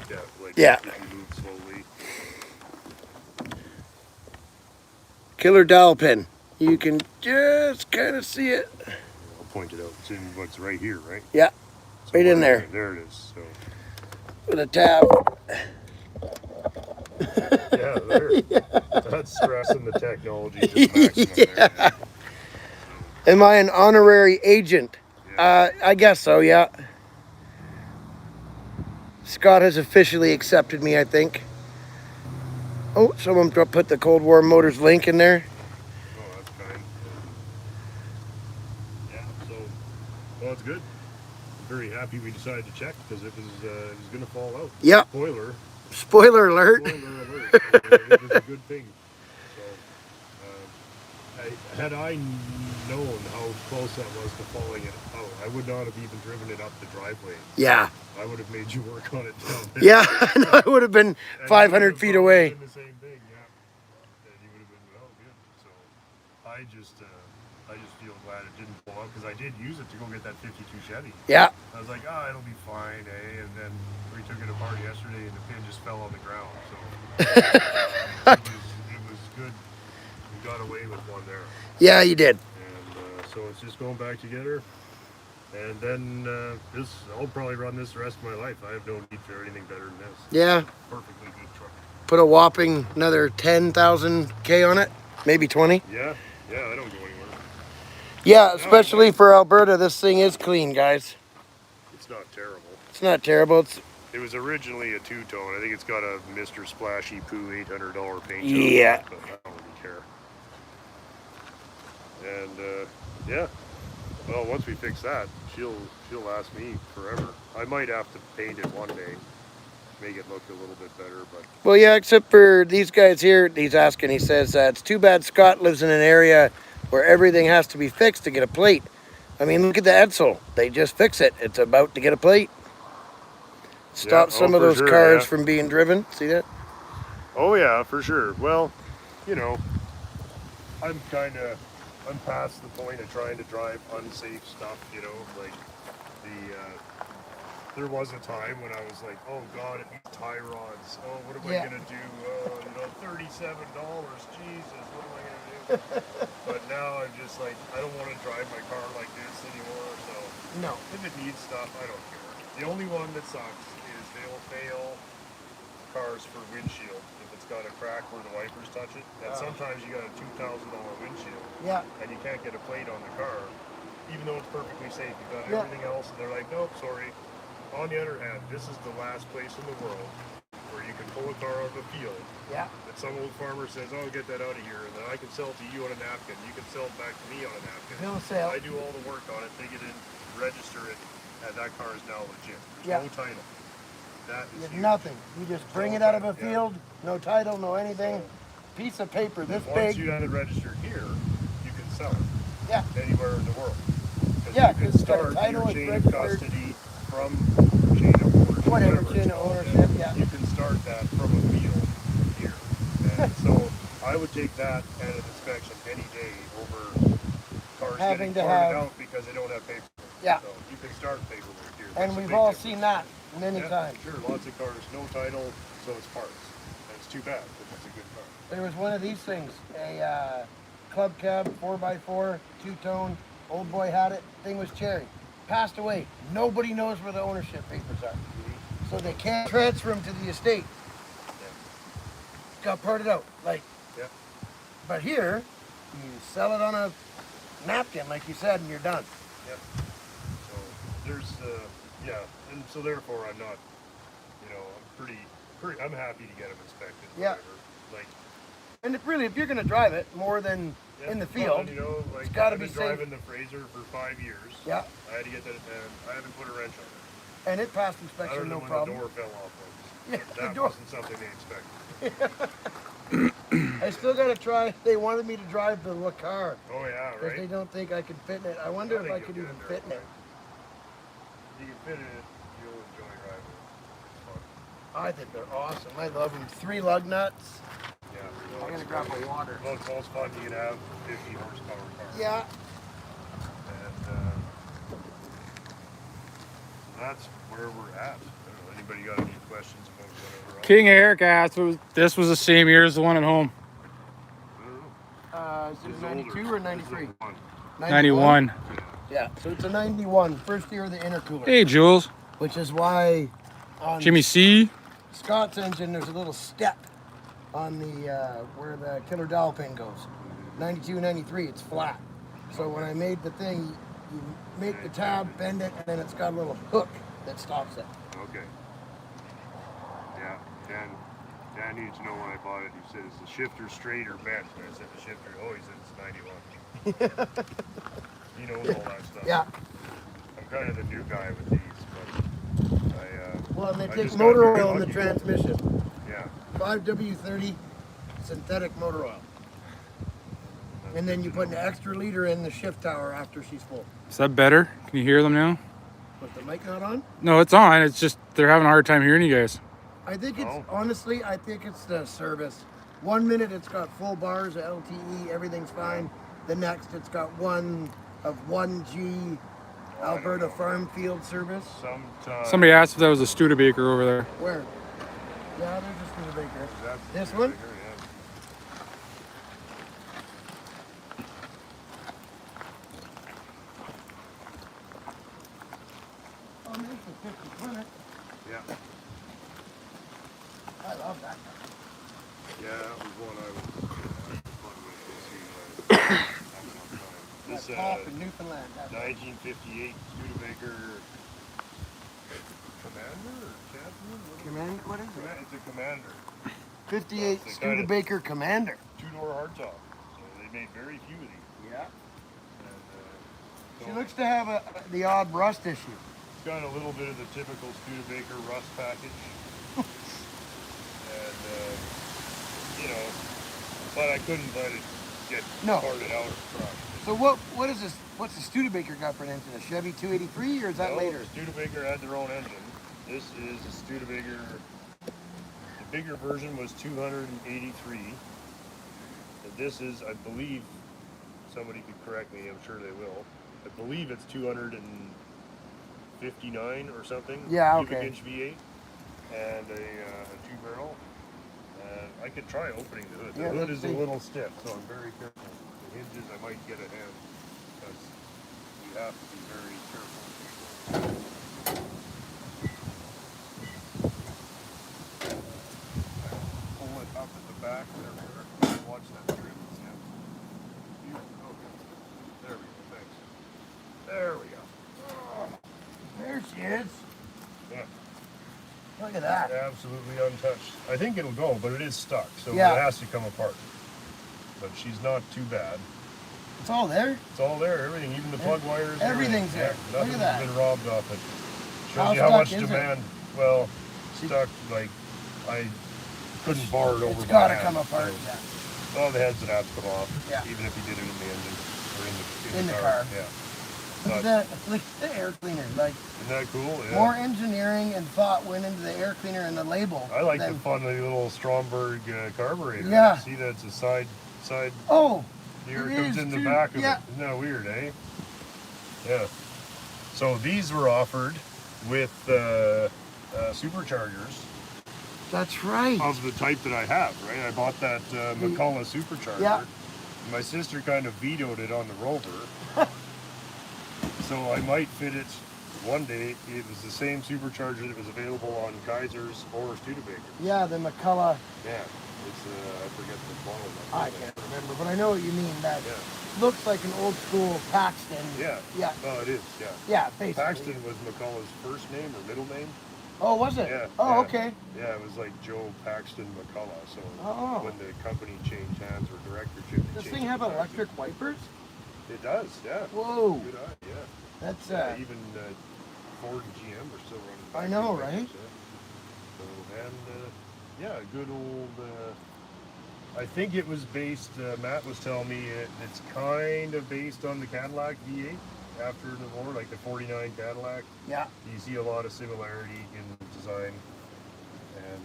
Yeah, like Yeah. if you move slowly. Killer dowel pin. You can just kind of see it. I'll point it out. It's in what's right here, right? Yeah. So Right in there. There it is. So With a tab. yeah, there. That's stressing the technology to the maximum there. Am I an honorary agent? Yeah. I guess so, yeah. Scott has officially accepted me, I think. Oh, someone put the ColdWar Motors link in there. Oh, that's kind. Yeah, so, well, it's good. I'm very happy we decided to check because it was going to fall out. Yep. Spoiler. Spoiler alert. Spoiler alert. It was a good thing. So, had I known how close that was to falling it out, I would not have even driven it up the driveway. Yeah. I would have made you work on it down there. Yeah, I would have been And 500 it feet would have away. been the same thing, I just feel glad it didn't blow up, because I did use it to go get that 52 Chevy. Yeah. I was like, oh, it'll be fine, eh? And then we took it apart yesterday, and the pin just fell on the ground. So it was good. We got away with one there. Yeah, you did. And so it's just going back together. And then I'll probably run this the rest of my life. I have no need for anything better than this. Yeah. Perfectly good truck. Put a whopping another 10,000 K on it, maybe 20. Yeah, I don't go anywhere. Yeah, especially for Alberta, this thing is clean, guys. It's not terrible. It's not terrible. It was originally a two-tone. I think it's got a Mr. Splashy Poo $800 paint job. Yeah. But I don't really care. And yeah. Well, once we fix that, she'll last me forever. I might have to paint it one day, make it look a little bit better, but... Well, yeah, except for these guys here, he's asking, he says, it's too bad Scott lives in an area where everything has to be fixed to get a plate. I mean, look at the Edsel. They just fix it. It's about to get a plate. Stop some of those cars from being driven. See that? Oh, yeah, for sure. Well, you know, I'm past the point of trying to drive unsafe stuff, you know, like there was a time when I was like, oh God, it needs tie rods. Oh, what am I gonna do? Oh, you know, $37. Jesus, what am I gonna do? But now I'm just like, I don't want to drive my car like this anymore. So no, if it needs stuff, I don't care. The only one that sucks is they'll fail cars for windshield if it's got a crack where the wipers touch it. And sometimes you got a $2,000 windshield. Yeah. And you can't get a plate on the car, even though it's perfectly safe. You've got everything else, and they're like, nope, sorry. On the other hand, this is the last place in the world where you can pull a car out of a field. Yeah. That some old farmer says, oh, get that out of here, and then I can sell it to you on a napkin. You can sell it back to me on a napkin. No sale. I do all the work on it, take it in, register it, and that car is now legit. There's no title. That is nothing. You just bring it out of a field, no title, no anything. Piece of paper this big. Once you have it registered here, you can sell it. Yeah. Anywhere in the world. Yeah, you can start your chain of custody from chain of ownership. Whatever, chain of ownership, yeah. You can start that from a field here. And so I would take that at an inspection any day over cars having getting to parted have out because they don't have paperwork. Yeah. So you can start paperwork here. And we've all seen that many times. Sure, lots of cars, no title, so it's parts. And it's too bad because it's a good car. There was one of these things, a club cab 4x4, two-tone, old boy had it, thing was cherry. Passed away. Nobody knows where the ownership papers are. So they can't transfer them to the estate. Got parted out. But here, you sell it on a napkin, like you said, and you're done. Yep. So there's, and so therefore I'm not, you know, I'm happy to get them inspected. Yeah. Like, and if you're going to drive it more than in the field, well, you know, like, it's got to be I've safe. been driving the Fraser for 5 years. Yeah. I had to get that, and I haven't put a wrench on it. And it passed inspection, no problem. The door fell off once. Yeah, that wasn't something they expected. I still got to try. They wanted me to drive the car. Oh yeah, right. Because they don't think I could fit in it. I wonder if I could even fit in it. You can fit in it. You'll enjoy driving it. It's fun. I think they're awesome. I love them. 3 lug nuts. Yeah. I'm going to grab my water. Well, it's most fun you can have 50 horsepower car. Yeah. And that's where we're at. I don't know, anybody got any questions about whatever else? King Eric asked, this was the same year as the one at home. I don't know. Is it 92 or 93? 91. Yeah, so it's a 91. First year of the intercooler. Hey, Jules. Which is why on Jimmy C. Scott's engine, there's a little step on the where the killer dowel pin goes. 92, 93, it's flat. So when I made the thing, you make the tab, bend it, and then it's got a little hook that stops it. Okay. Yeah, Dan needed to know when I bought it. He said, is the shifter straight or bent? And I said, the shifter, oh, he said it's 91. He knows all that stuff. Yeah. I'm kind of the new guy with these, but well, and they take motor oil in the transmission. Yeah. 5W30 synthetic motor oil. And then you put an extra liter in the shift tower after she's full. Is that better? Can you hear them now? Was the mic not on? No, it's on. It's just they're having a hard time hearing you guys. I think it's, honestly, I think it's the service. 1 minute it's got full bars of LTE, everything's fine. The next, it's got one of 1G Alberta Farm Field Service. Somebody asked if that was a Studebaker over there. Where? Yeah, there's a Studebaker. This Studebaker, one? yeah. Oh, there's the 50 Plymouth. Yeah. I love that car. Yeah, that was one I was fun with this year. This Top in Newfoundland. 1958 Studebaker Commander or Champion? What is it? It's a Commander. 58 Studebaker Commander. Two-door hardtop. So they made very few of these. Yeah. And, She looks to have the odd rust issue. It's got a little bit of the typical Studebaker rust package. And, you know, but I couldn't let it get parted out or crushed. So what is this? What's the Studebaker got for an engine? A Chevy 283 or is that later? The Studebaker had their own engine. This is a Studebaker. The bigger version was 283. And this is, I believe, somebody could correct me, I'm sure they will. I believe it's 259 or something. Yeah, cubic okay. inch V8 and a two-barrel. I could try opening the hood. The hood is a little stiff, so I'm very careful. The hinges, I might get a hand because you have to be very careful. Pull it up at the back. There we are. Watch that trim. Yeah. Okay. There we go. Thanks. There we go. There she is. Yeah. Look at that. Absolutely untouched. I think it'll go, but it is stuck, so it has to come apart. But she's not too bad. It's all there? It's all there, everything, even the plug wires. Everything's there. Yeah, Look at that. Nothing's been robbed off it. Shows you how much demand. Well, stuck, like, I couldn't bar it over. It's got to come apart. So. Well, the heads would have to come off, even if you did it in the engine or in the car. Yeah. Look at the air cleaner. Like, isn't that cool? Yeah. More engineering and thought went into the air cleaner and the label. I like the funny little Stromberg carburetor. Yeah. See, that's a side. Oh. Here it comes in the back of it. Isn't that weird, eh? Yeah. So these were offered with superchargers. That's right. Of the type that I have, right? I bought that McCullough supercharger. Yeah. My sister kind of vetoed it on the Rover. So I might fit it one day. It was the same supercharger that was available on Kaiser's or Studebaker. Yeah, the McCullough. Yeah. It's I forget the model. I can't remember, but I know what you mean. That looks like an old school Paxton. Yeah. Yeah. Oh, it is. Yeah. Yeah, basically. Paxton was McCullough's first name or middle name. Oh, was it? Yeah. Oh, okay. Yeah, it was like Joe Paxton McCullough. So when the company changed hands or directorship, does this thing have electric wipers? It does. Yeah. Whoa. Good eye. Yeah. That's even Ford and GM are still running. I know, right? So yeah, good old. I think it was based. Matt was telling me it's kind of based on the Cadillac V8 after the war, like the '49 Cadillac. Yeah. You see a lot of similarity in design, and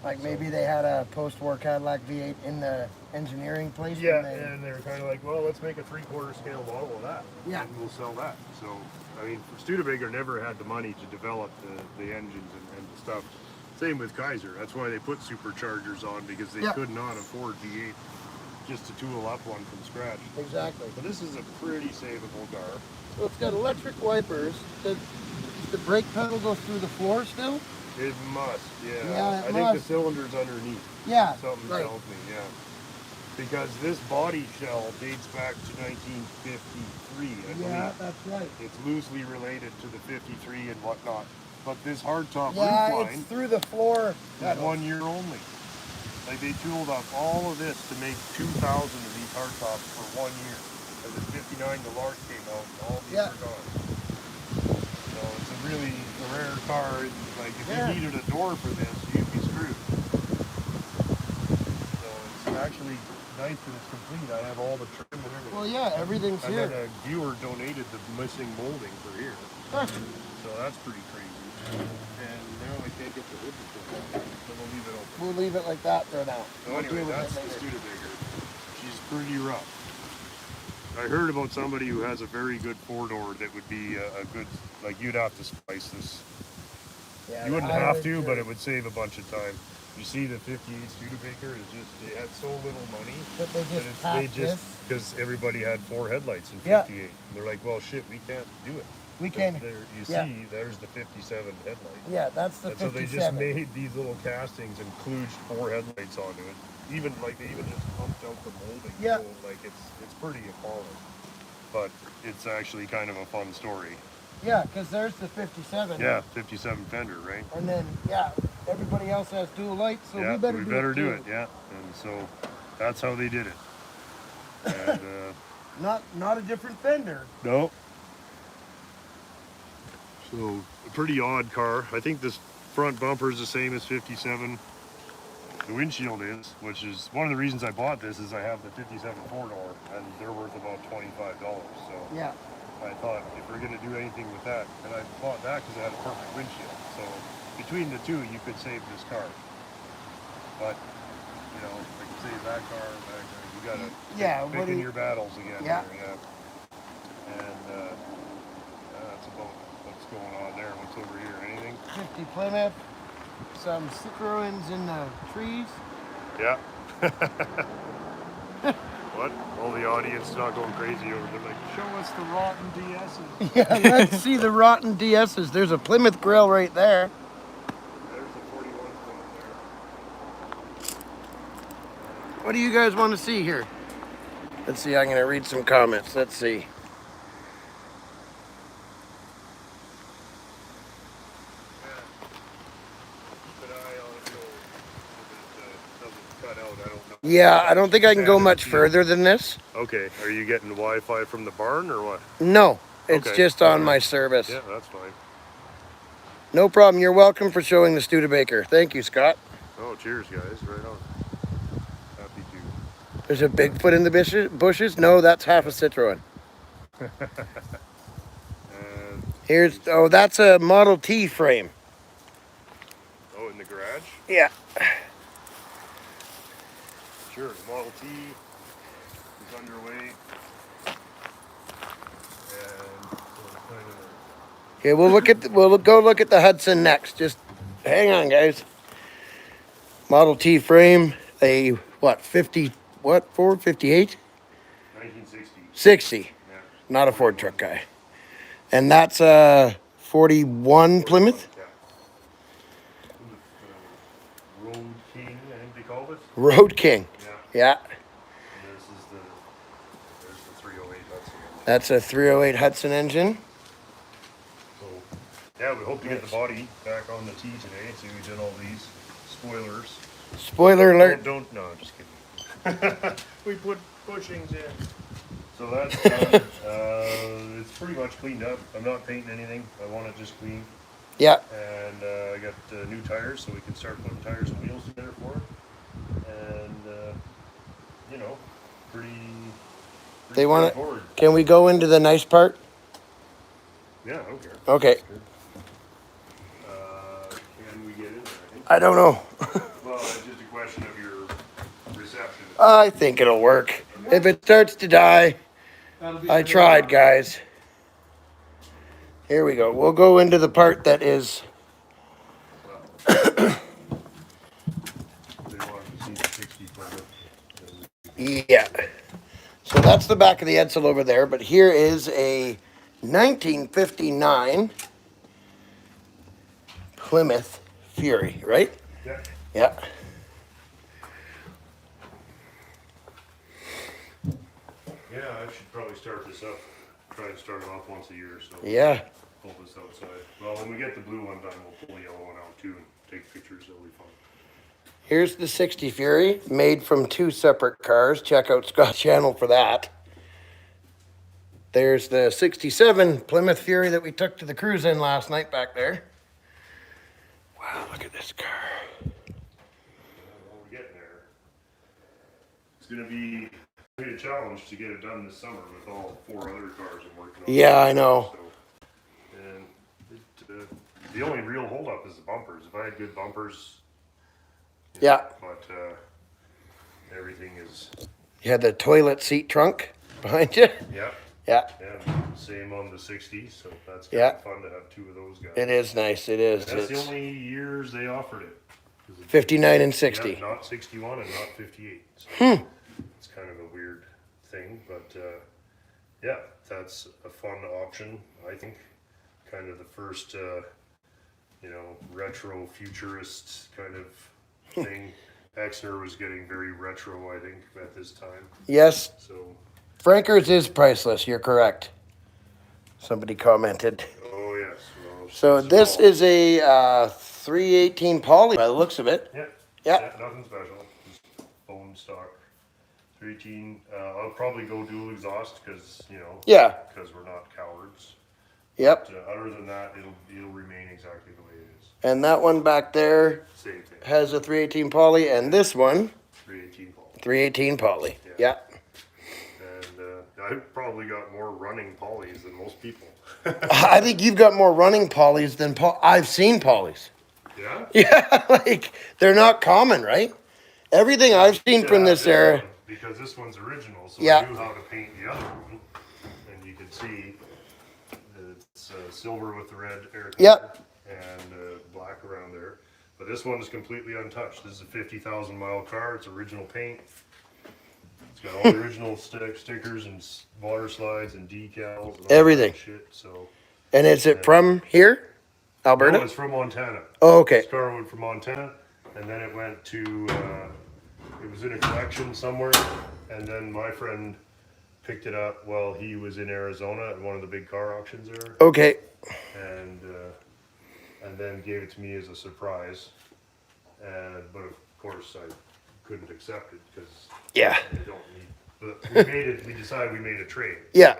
like maybe they had a post-war Cadillac V8 in the engineering place. Yeah, and they were kind of like, well, let's make a 3/4 scale model of that. Yeah. And we'll sell that. So, I mean, Studebaker never had the money to develop the engines and the stuff. Same with Kaiser. That's why they put superchargers on, because they could not afford V8 just to tool up one from scratch. Exactly. But this is a pretty savable car. So it's got electric wipers. The brake pedal goes through the floor still? It must, Yeah, I think the cylinder's underneath. Yeah. Something tells me, because this body shell dates back to 1953, I believe. Yeah, that's right. It's loosely related to the 53 and whatnot. But this hardtop roofline, it's through the floor. Is 1 year only. Like they tooled up all of this to make 2,000 of these hardtops for 1 year. As in '59, the Lark came out, and all these are gone. So it's a really rare car. Like if you needed a door for this, you'd be screwed. So it's actually nice that it's complete. I have all the trim and everything. Well, yeah, everything's here. And then a viewer donated the missing molding for here. So that's pretty crazy. And now I can't get the hood to close, so we'll leave it open. We'll leave it like that for now. So anyway, that's the Studebaker. She's pretty rough. I heard about somebody who has a very good four-door that would be a good, like you'd have to spice this. Yeah, You wouldn't I have would to, too. but it would save a bunch of time. You see, the 58 Studebaker is just, they had so little money But they that just it's, packed this. because everybody had 4 headlights in 58. Yeah. And they're like, well, shit, we can't do it. We can. There, you Yeah. see, there's the 57 headlight. Yeah, that's the And so 57. they just made these little castings and kludged 4 headlights onto it. Even like they even just pumped out the molding. Yeah. So, like it's pretty appalling. But it's actually kind of a fun story. Yeah, because there's the 57. Yeah, 57 fender, right? And then, yeah, everybody else has dual lights, so Yeah, we better do it too. Yeah. And so that's how they did it. And Not a different fender. no. So a pretty odd car. I think this front bumper is the same as 57. The windshield is, which is one of the reasons I bought this, is I have the 57 four-door, and they're worth about $25. So Yeah. I thought if we're going to do anything with that, and I bought that because it had a perfect windshield. So between the two, you could save this car. But, you know, like you save that car, you got to pick in your battles again. Yeah. Here, yeah. And that's about what's going on there. What's over here? Anything? 50 Plymouth, some Citroens in the trees. Yeah. What? All the audience not going crazy over there. Like, show us the rotten DSs. Yeah, let's see the rotten DSs. There's a Plymouth grill right there. There's a 41 there. What do you guys want to see here? Let's see, I'm going to read some comments. Let's see. Yeah, I don't think I can go much further than this. Okay, are you getting Wi-Fi from the barn or what? No, it's Okay. just on my service. Yeah, that's fine. No problem. You're welcome for showing the Studebaker. Thank you, Scott. Oh, cheers, guys. Right on. Happy to. There's a Bigfoot in the bushes? No, that's half a Citroen. Here's, oh, that's a Model T frame. Oh, in the garage? Yeah. Sure, the Model T is underway. And Okay, we'll go look at the Hudson next. Just hang on, guys. Model T frame, a what, 50, what, Ford, 58? 1960. 60. Yeah. Not a Ford truck guy. And that's a 41 Plymouth? Yeah. Road King, I think they called it. Road King. Yeah. Yeah. And there's the 308 Hudson. That's a 308 Hudson engine. So, yeah, we hope to get the body back on the T today. See, we did all these spoilers. Spoiler alert. No, just kidding. We put bushings in. So that's done. It's pretty much cleaned up. I'm not painting anything. I want it just clean. Yeah. And I got new tires, so we can start putting tires and wheels together for it. And you know, pretty They want it. straightforward. Can we go into the nice part? Yeah, I don't care. Okay. Can we get in there? I don't know. Well, it's just a question of your reception. I think it'll work. If it starts to die, I tried, guys. Here we go. We'll go into the part that is. They wanted to see the 60 Plymouth. Yeah. So that's the back of the Edsel over there, but here is a 1959 Plymouth Fury, right? Yeah. Yeah. Yeah, I should probably start this up. Try to start it off once a year, so Yeah. pull this outside. Well, when we get the blue one done, we'll pull the yellow one out too and take pictures. That'll be fun. Here's the 60 Fury, made from 2 separate cars. Check out Scott's channel for that. There's the 67 Plymouth Fury that we took to the cruise in last night back there. Wow, look at this car. Well, we're getting there. It's gonna be a challenge to get it done this summer with all 4 other cars I'm working on. Yeah, I know. So, and the only real holdup is the bumpers. If I had good bumpers, Yeah. But everything is. You had the toilet seat trunk. behind you. Yeah. Yeah, And same on the 60, so that's kind Yeah. of fun to have two of those guys. it is nice. It is. And that's the It's only years they offered it. 59 and Yeah, 60. not 61 and not 58. So it's kind of a weird thing, but yeah, that's a fun option, I think. Kind of the first, retro futurist kind of thing. Exner was getting very retro, I think, at this time. Yes, So, Frankers is priceless. You're correct. Somebody commented. oh yes. Well, So since this all- is a 318 poly by the looks of it. Yeah. Yeah. Nothing special. Just bone stock. 318. I'll probably go dual exhaust because Yeah. because we're not cowards. Yep. But other than that, it'll remain exactly the way it is. And that one back there Same thing. has a 318 poly, and this one 318 ball. 318 poly. Yeah. And I've probably got more running polys than most people. I think you've got more running polys than I've seen polys. Yeah. Yeah, like they're not common, right? Everything I've seen from this era. one, because this one's original, so Yeah. I knew how to paint the other one, and you can see that it's silver with the red air color Yep. and black around there. But this one is completely untouched. This is a 50,000-mile car. It's original paint. It's got all the original stickers and water slides and decals and all Everything. that shit. So And is it from here? Alberta? no, it's from Montana. Oh, okay. This car went from Montana, and then it went to, it was in a collection somewhere, and then my friend picked it up while he was in Arizona at one of the big car auctions there, Okay. and then gave it to me as a surprise. But of course I couldn't accept it because Yeah. I don't need. But we made it. We decided we made a trade. Yeah.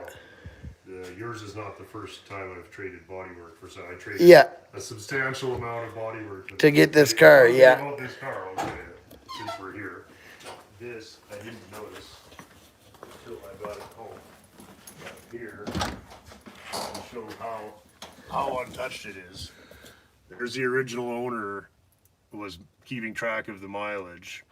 So, yours is not the first time I've traded bodywork for so I traded Yeah. a substantial amount of bodywork To get this car, One thing yeah. About this car, I'll tell you, since we're here, this I didn't notice until I got it home. Here, to show how untouched it is. There's the original owner was keeping track of the mileage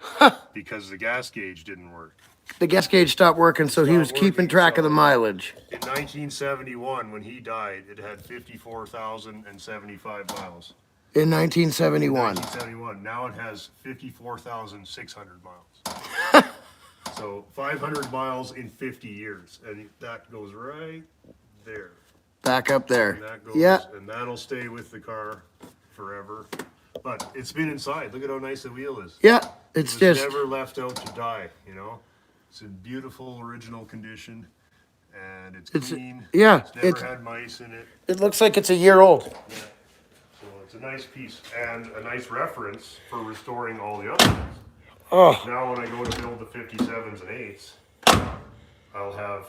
because the gas gauge didn't work. The gas gauge stopped working, so he was Stopped keeping working, track of the so- mileage. In 1971, when he died, it had 54,075 miles. In 1971. 1971. Now it has 54,600 miles. So 500 miles in 50 years, and that goes right there. Back up there. And that goes, Yeah. and that'll stay with the car forever. But it's been inside. Look at how nice the wheel is. Yeah. It It's was just. never left out to die. It's in beautiful original condition, and it's clean. Yeah, It's never it's- had mice in it. It looks like it's a year old. Yeah. So it's a nice piece and a nice reference for restoring all the other things. Oh, Now when I go to build the 57s and 8s, I'll have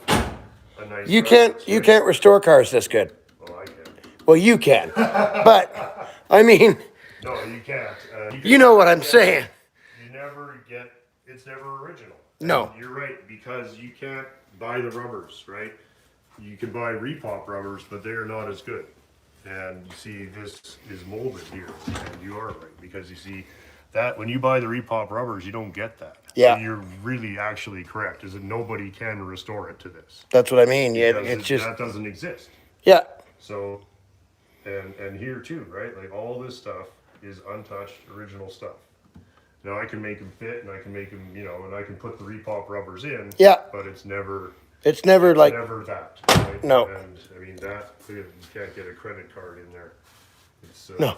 a nice you reference, right? can't restore cars this good. Well, I can. Well, you can, but I mean, No, you can't. you know what I'm saying. You never get, it's never original. No. And you're right, because you can't buy the rubbers, right? You can buy repop rubbers, but they're not as good. And you see, this is molded here, and you are right, because you see, that when you buy the repop rubbers, you don't get that. Yeah. So you're really actually correct, is that nobody can restore it to this. That's what I mean. Yeah, Because it's just that doesn't exist. yeah, So, and here too, right? Like all this stuff is untouched, original stuff. Now I can make them fit, and I can make them, and I can put the repop rubbers in. Yeah. But it's never like never that. Right? No. And I mean that you can't get a credit card in there. It's, no.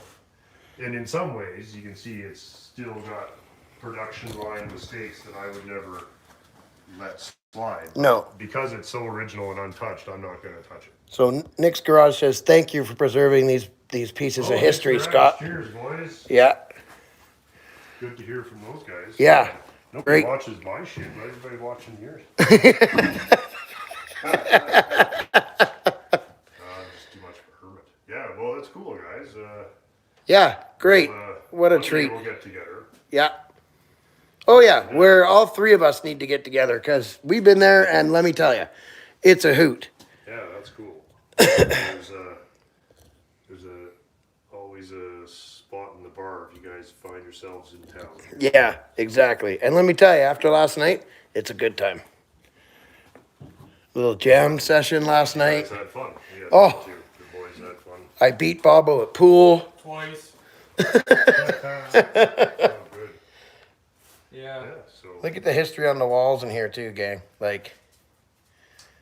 And in some ways, you can see it's still got production line mistakes that I would never let slide. No. Because it's so original and untouched, I'm not going to touch it. So Nick's Garage says thank you for preserving these pieces of history, thanks, Scott. Cheers, boys. Yeah, Good to hear from those guys. yeah. Nobody Great. watches my shit, but everybody watching yours. It's too much of a hermit. Yeah, well, that's cool, guys. Yeah, great. What a one day treat. We'll get together. Yeah. Oh yeah, we're all three of us need to get together because we've been there, and let me tell you, it's a hoot. Yeah, that's cool. There's always a spot in the bar if you guys find yourselves in town. Yeah, exactly. And let me tell you, after last night, it's a good time. Little jam session last You night. guys had fun. Yeah, Oh. too. The boys had fun. I beat Bobo at pool. Twice. Oh, good. Yeah. Yeah, so Look at the history on the walls in here too, gang. Like,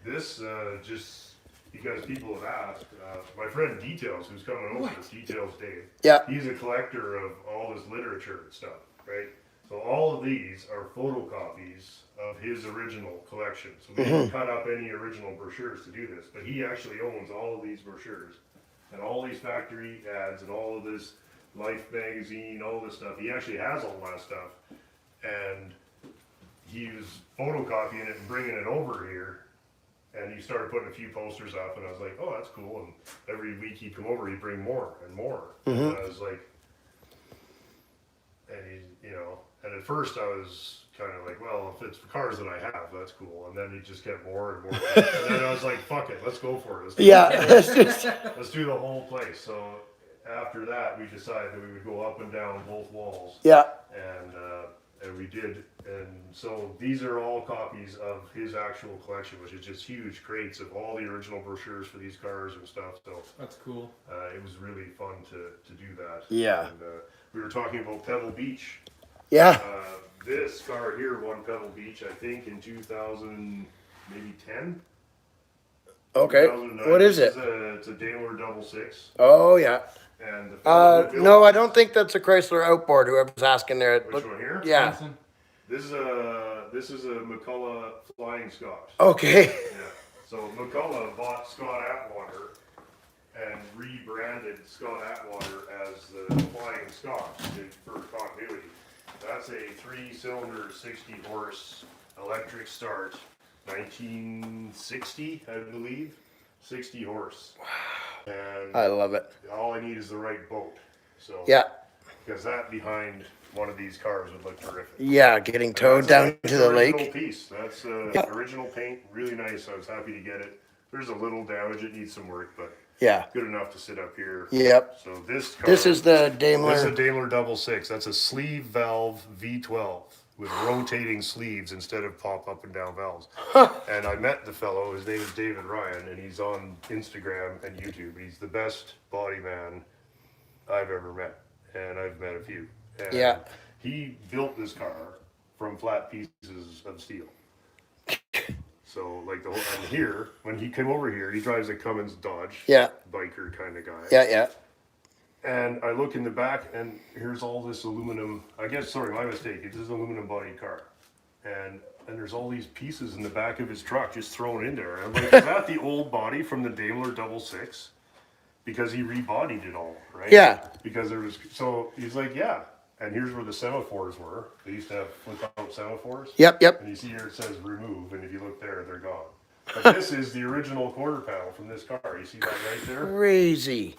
this just because people have asked, my friend Details, who's coming over, Details Dave, yeah. he's a collector of all this literature and stuff, right? So all of these are photocopies of his original collection. So we didn't cut up any original brochures to do this, but he actually owns all of these brochures and all these factory ads and all of this Life magazine, all this stuff. He actually has all that stuff, and he was photocopying it and bringing it over here. And he started putting a few posters up, and I was like, "Oh, that's cool." And every week he'd come over, he'd bring more and more. And I was like, and he, you know, and at first I was kind of like, "Well, if it's cars that I have, that's cool." And then he just kept more and more. And then I was like, "Fuck it, let's go for it. Let's do the whole place." So after that, we decided that we would go up and down both walls. Yeah. And we did, and so these are all copies of his actual collection, which is just huge crates of all the original brochures for these cars and stuff. So That's cool. it was really fun to do that. Yeah. And we were talking about Pebble Beach. Yeah. This car here won Pebble Beach, I think, in 2000, maybe 10. Okay. 2009. What is it? It's a Daimler 66. Oh, yeah. And the fellow who built No, I don't think that's a Chrysler Outboard. Whoever's asking there. Which one here? Yeah. Hudson. This is a McCullough Flying Scot. Okay. Yeah. So McCullough bought Scott Atwater and rebranded Scott Atwater as the Flying Scot for continuity. That's a 3-cylinder, 60-horse electric start, 1960, I believe, 60 horse. And I love it. all I need is the right boat. So Yeah. because that behind one of these cars would look terrific. Yeah, getting towed down to the Original lake. piece. That's original paint, really nice. I was happy to get it. There's a little damage; it needs some work, but Yeah. good enough to sit up here. Yep. So this car, This is the this is a Daimler. Daimler 66. That's a sleeve valve V12 with rotating sleeves instead of pop up and down valves. And I met the fellow. His name is David Ryan, and he's on Instagram and YouTube. He's the best body man I've ever met, and I've met a few. And Yeah. he built this car from flat pieces of steel. So like the whole, and here, when he came over here, he drives a Cummins Dodge. Yeah. Biker kind of guy. Yeah, yeah. And I look in the back, and here's all this aluminum. I guess, sorry, my mistake. It's an aluminum body car, and there's all these pieces in the back of his truck just thrown in there. And I'm like, is that the old body from the Daimler 66? Because he rebodied it all, right? Yeah. Because there was, so he's like, yeah. And here's where the semaphores were. They used to have flip out semaphores. Yep, yep. And you see here it says remove, and if you look there, they're gone. But this is the original quarter panel from this car. You see that right there? Crazy.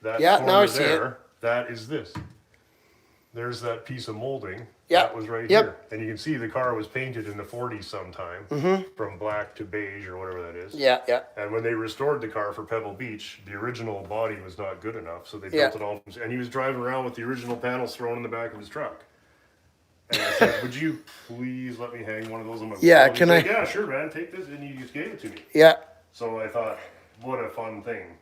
That Yeah, corner now I see there, that is this. There's that piece of molding. Yeah. That was right Yep. here. And you can see the car was painted in the 40s sometime, from black to beige or whatever that is. Yeah, yeah. And when they restored the car for Pebble Beach, the original body was not good enough, so they Yeah. built it all. And he was driving around with the original panels thrown in the back of his truck. And I said, "Would you please let me hang one of those on my?" Yeah, And he's can like, I- Yeah, sure, man. Take this, and he just gave it to me. Yeah. So I thought, what a fun thing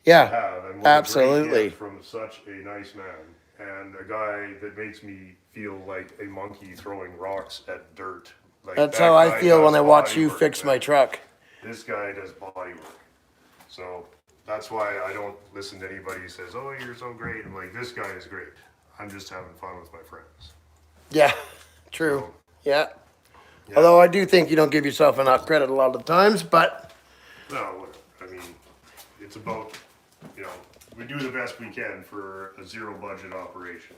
Yeah. have, and what a Absolutely. great gift from such a nice man and a guy that makes me feel like a monkey throwing rocks at dirt. Like That's that how I guy feel when does I watch body you work, fix man. my truck. This guy does body work, so that's why I don't listen to anybody who says, "Oh, you're so great." I'm like, this guy is great. I'm just having fun with my friends. Yeah. True. So, Yeah. yeah. Although I do think you don't give yourself enough credit a lot of times, but No, whatever. I mean, it's about, we do the best we can for a zero budget operation.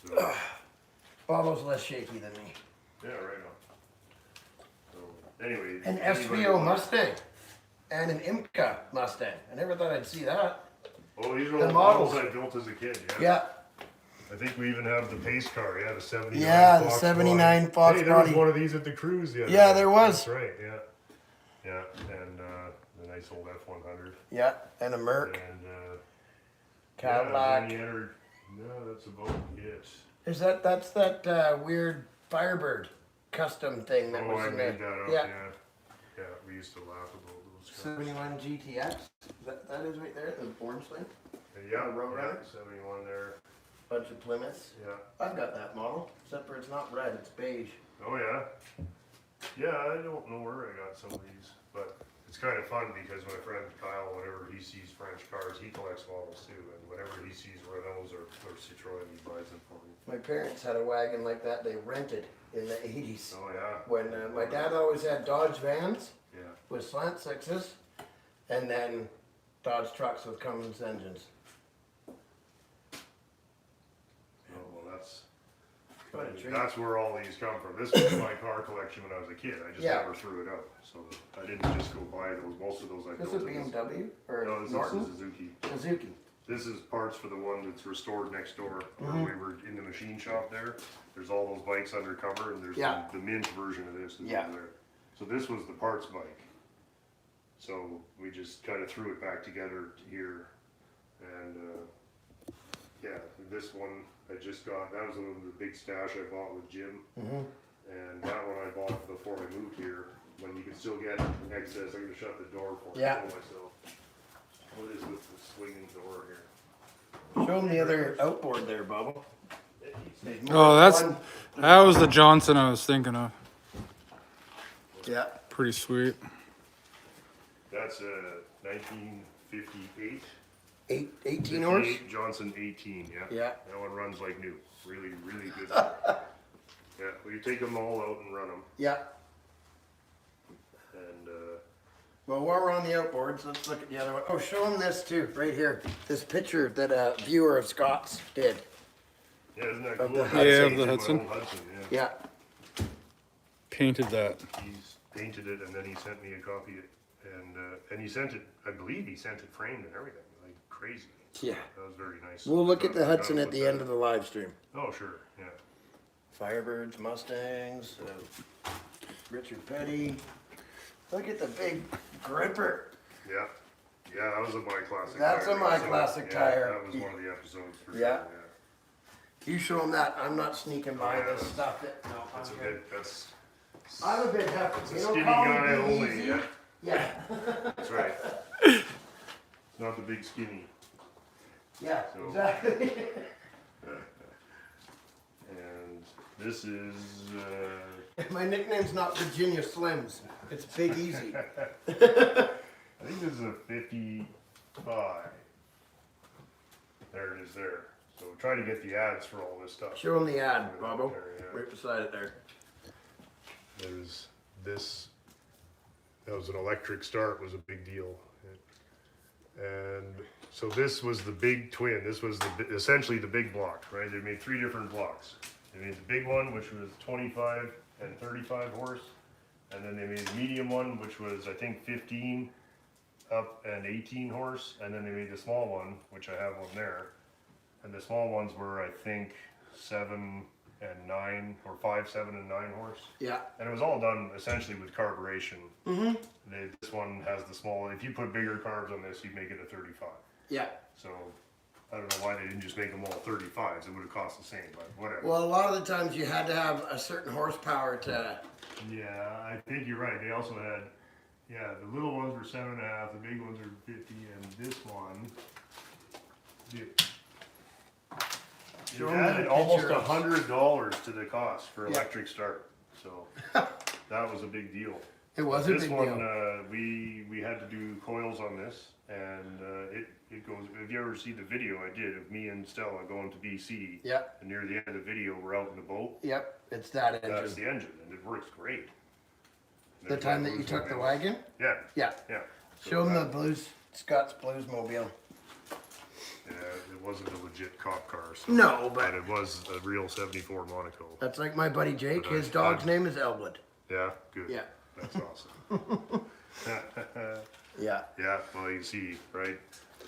So, Bobo's less shaky than me. yeah, right on. So, anyway. An anybody SVO want- Mustang and an IMCA Mustang. I never thought I'd see that. Oh, these are The all the models. models I built as a kid, yeah? Yeah. I think we even have the pace car, yeah, the 79 Yeah, the Fox 79 body. Fox Hey, there was body. one of these at the cruise the other Yeah, day. there was. That's right, yeah. Yeah, and the nice old F100. Yeah. And a Merc. And Cadillac. Yeah, then he entered, no, that's about it. That's that weird Firebird custom thing that Oh, was I in made there. that up, Yeah. yeah. Yeah, we used to laugh about those guys. 71 GTX. That is right there, the orange thing. Yeah, Roadrunner. 71 there. Bunch of Plymouths. Yeah. I've got that model, except for it's not red, it's beige. Oh yeah. Yeah, I don't know where I got some of these, but it's kind of fun because my friend Kyle, whenever he sees French cars, he collects models too, and whenever he sees Renaults or Citroën, he buys them for me. My parents had a wagon like that they rented in the 80s. Oh yeah. When my dad always had Dodge vans Yeah. with slant sixes, and then Dodge trucks with Cummins engines. Oh well, What a treat. that's where all these come from. This was my car collection when I was a kid. I just Yeah. never threw it out, so I didn't just go buy those. Most of those I This built. is BMW or No, this Norton? is a Suzuki. Suzuki. This is parts for the one that's restored next door. Where we were in the machine shop there. There's all those bikes undercover, and there's Yeah. the mint version of this that's Yeah. over there. So this was the parts bike. So we just kind of threw it back together here, and yeah, this one I just got. That was the big stash I bought with Jim, and that one I bought before I moved here. When you can still get excess, I'm gonna shut the door for Yeah. myself. What is with the swinging door here? Show them the other outboard there, Bubba. Oh, that was the Johnson I was thinking of. Yeah. Pretty sweet. That's a 1958. 18 horse? Johnson 18, yeah. Yeah. That one runs like new. Really, really good. Yeah, well, you take them all out and run them. Yeah. And Well, while we're on the outboards, let's look at the other one. Oh, show them this too, right here. This picture that a viewer of Scott's did. yeah, isn't that Of cool? the Hudson. Yeah, of the My Hudson. old Hudson, yeah. Yeah. Painted that. He's painted it, and then he sent me a copy, and he sent it. I believe he sent it framed and everything, like crazy. Yeah. That was very nice. We'll look at the I gotta Hudson at put the that- end of the live stream. Oh sure, yeah. Firebirds, Mustangs, Richard Petty. Look at the big gripper. Yeah, yeah, that was a My Classic That's tire. a My episode. Classic Yeah, tire. That was one of the episodes for Yeah. sure, You show them that. I'm not sneaking by Yeah, this stuff. No, That's a I'm good. bit, that's I'm a bit a hefty. You skinny don't call me guy big only, easy. yeah, Yeah. that's right. Not the big skinny. Yeah, So- exactly. And this is, My nickname's not Virginia Slims. It's Big Easy. I think this is a 55. There it is there. So try to get the ads for all this stuff. Show them the ad, Bobo. There, yeah. Right beside it there. There's this, that was an electric start, was a big deal. And so this was the big twin. This was essentially the big block, right? They made 3 different blocks. They made the big one, which was 25 and 35 horse. And then they made the medium one, which was I think 15 up and 18 horse. And then they made the small one, which I have one there. And the small ones were I think 7 and 9, or 5, 7 and 9 horse. Yeah. And it was all done essentially with carburation. This one has the small, if you put bigger carbs on this, you'd make it a 35. Yeah. So I don't know why they didn't just make them all 35s. It would have cost the same, but whatever. Well, a lot of the times you had to have a certain horsepower to. Yeah, I think you're right. They also had, yeah, the little ones were 7.5, the big ones are 50, and this one, Show it 'em the added almost picture of- $100 to the cost for Yeah. electric start. So that was a big deal. It was a This big one, deal. we had to do coils on this, and it goes. If you ever see the video I did of me and Stella going to BC, Yep. and near the end of the video we're out in the boat. Yep. It's that That's engine. the engine, and it works great. And The there's time my that you took the Bluesmobile. wagon. Yeah, Yeah. yeah. So Show them the that- Blues Scott's Bluesmobile. Yeah, it wasn't a legit cop car. So, No, but it was a real '74 Monaco. that's like my buddy Jake. But His I- dog's name is Elwood. Yeah, good. Yeah. That's awesome. Yeah. Yeah, well, you see, right?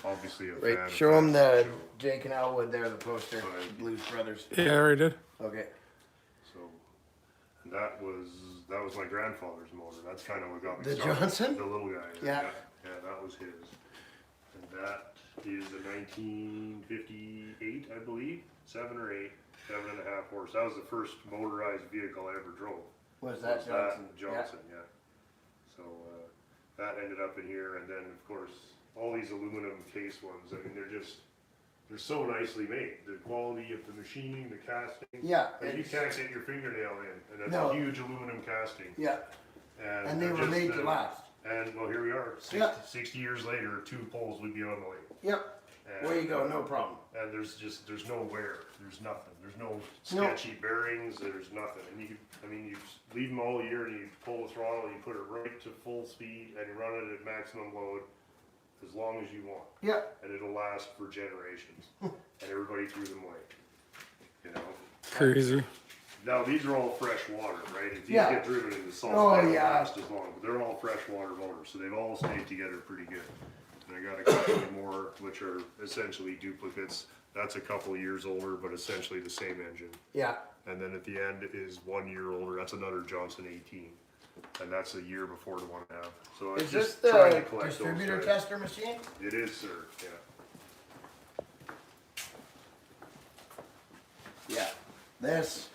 Obviously a fan. Right. of Show them that. the Jake and Elwood there, the poster. Right. Blues Brothers. Yeah, I already did. Okay. So that was my grandfather's motor. That's kind of what got me The started. Johnson? The little guy. Yeah. Yeah, that was his. And that is a 1958, I believe, 7 or 8, 7.5 horse. That was the first motorized vehicle I ever drove. Was that Johnson? Johnson, yeah. So that ended up in here, and then of course all these aluminum case ones. I mean, they're so nicely made. The quality of the machining, the casting. Yeah. Like you can't get your fingernail in, and that's a huge aluminum casting. Yeah. And they were made to last. And well, here we are, 60 years later, 2 poles would be on the way. Yep. And there you go, no problem. And there's no wear, there's nothing, there's no sketchy bearings, there's nothing. And you leave them all year and you pull the throttle, and you put it right to full speed and you run it at maximum load as long as you want. Yeah. And it'll last for generations. And everybody threw them away. You know? Crazy. Now these are all fresh water, right? If these get driven into salt, they don't last as long. But they're all freshwater motors, so they've all stayed together pretty good. And I got a couple more, which are essentially duplicates. That's a couple of years older, but essentially the same engine. Yeah. And then at the end is 1 year older. That's another Johnson 18, and that's a year before the one I have. So is this the distributor tester machine? It is, sir. Yeah. Yeah. This,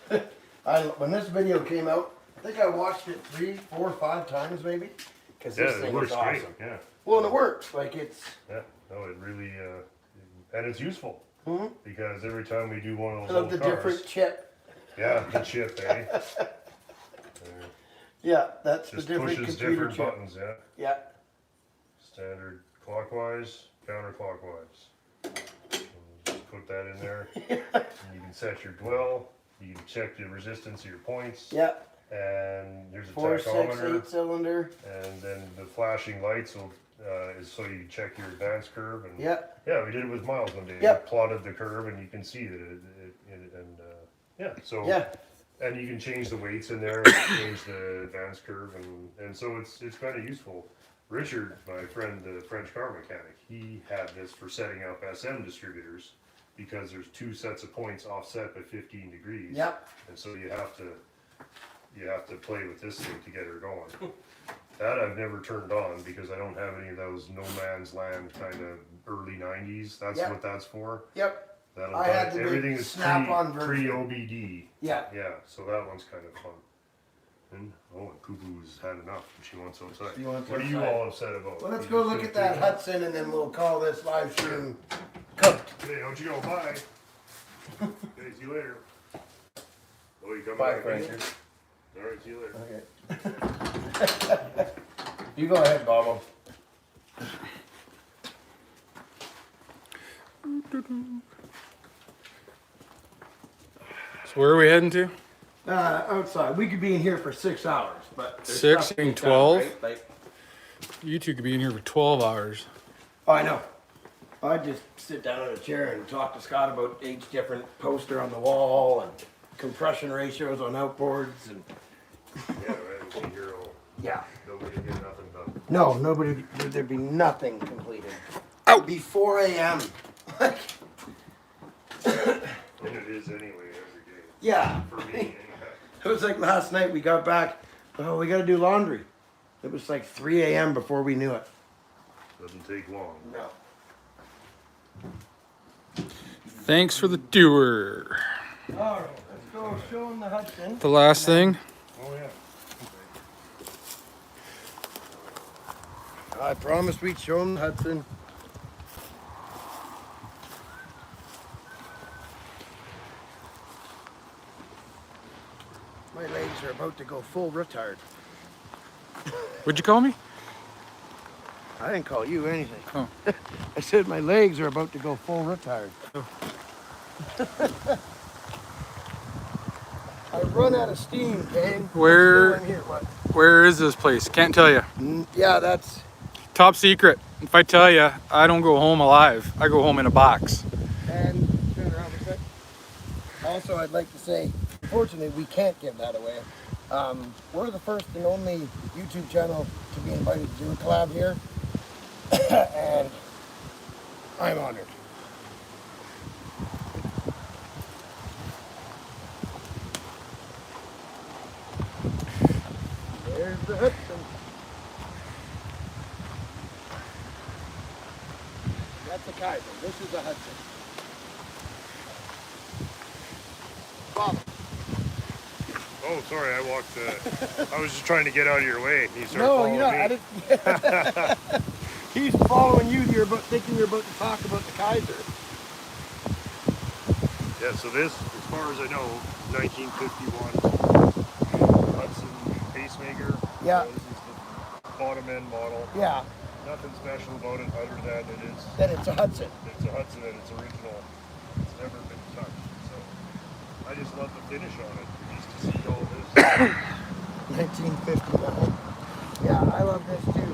when this video came out, I think I watched it 3, 4, 5 times maybe. Because this thing is awesome. Great. Yeah. Well, and it works. Like it's. Yeah. No, it really, and it's useful. Mm-hmm. Because every time we do one of those I love the different chip. Yeah, the chip, eh? Yeah, that's just the different pushes computer different chip. buttons, yeah. Yeah. Standard clockwise, counterclockwise. Just put that in there. And you can set your dwell. You can check the resistance of your points. Yeah. And there's a 4, 6, tachometer. 8 cylinder. And then the flashing lights will, is so you can check your advance curve. And yeah, we did it with Miles one day. Yep. We plotted the curve, and you can see that so and you can change the weights in there, and change the advance curve, and so it's kind of useful. Richard, my friend, the French car mechanic, he had this for setting up SM distributors because there's 2 sets of points offset by 15 degrees. Yep. And so you have to play with this thing to get her going. That I've never turned on because I don't have any of those no man's land kind of early 90s. That's what that's for. Yep. I had everything is pre-OBD. Yeah. Yeah, so that one's kind of fun. And Cuckoo's had enough and she wants outside. What are you all upset about? Well, let's go look at that Hudson and then we'll call this live stream cooked. Hey, don't you go, bye. Okay, see you later. Oh, you come Bye, back. Frank. All right, see you later. Okay. You go ahead, Bobo. So where are we heading to? Outside. We could be in here for 6 hours, but 6 and 12. Done, right? Like, You two could be in here for 12 hours. oh, I know. I'd just sit down in a chair and talk to Scott about each different poster on the wall and compression ratios on outboards and. Yeah, right. See here. Yeah. Nobody get nothing done. No, nobody. There'd be nothing completed. Out. Be 4 a.m. And it is anyway every day. Yeah. For me, anyway. It was like last night we got back. Oh, we got to do laundry. It was like 3 a.m. before we knew it. Doesn't take long. No. Thanks for the tour. All right, let's go show them the Hudson. The last thing. Oh yeah. I promised we'd show them the Hudson. My legs are about to go full retard. What'd you call me? I didn't call you anything. Oh. I said my legs are about to go full retard. Oh. I run out of steam, Kane. Where- Here, what? Where is this place? Can't tell you. Yeah, that's... Top secret. If I tell you, I don't go home alive. I go home in a box. And turn around a bit. Also, I'd like to say, unfortunately, we can't give that away. We're the first and only YouTube channel to be invited to do a collab here. And I'm honored. There's the Hudson. That's a Kaiser. This is a Hudson. Bob. Oh, sorry, I walked. I was just trying to get out of your way. You started No, following you know, me. I didn't. He's following you. You're about thinking you're about to talk about the Kaiser. Yeah, so this, as far as I know, 1951 Hudson pacemaker. Yeah. So this is the bottom end model. Yeah. Nothing special about it other than it is. That it's a Hudson. It's a Hudson and it's original. It's never been touched. So I just love the finish on it. Just to see all this. 1959. Yeah, I love this too.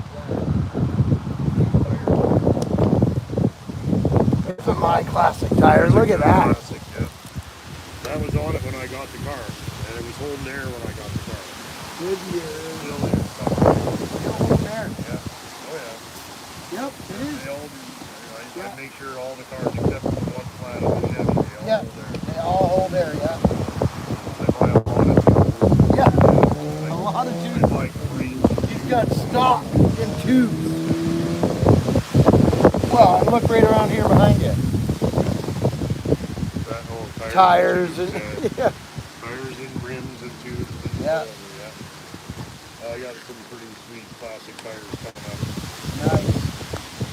It's a my classic tire. Look at that. Classic, yeah. That was on it when I got the car, and it was holding there when I got the car. Good year. Still is. Still holding there. Yeah. Oh yeah. Yep, it is. They all do. I make sure all the cars except for the one flat on the Chevy, they all hold there. They all hold there, yeah. I buy a lot of tubes. Yeah, a lot of tubes. I like three. He's got stock in tubes. Well, and look right around here behind you. That whole Tires and yeah. Tires and rims and tubes. And Yeah. whatever, yeah. I got some pretty sweet classic tires coming up. Nice.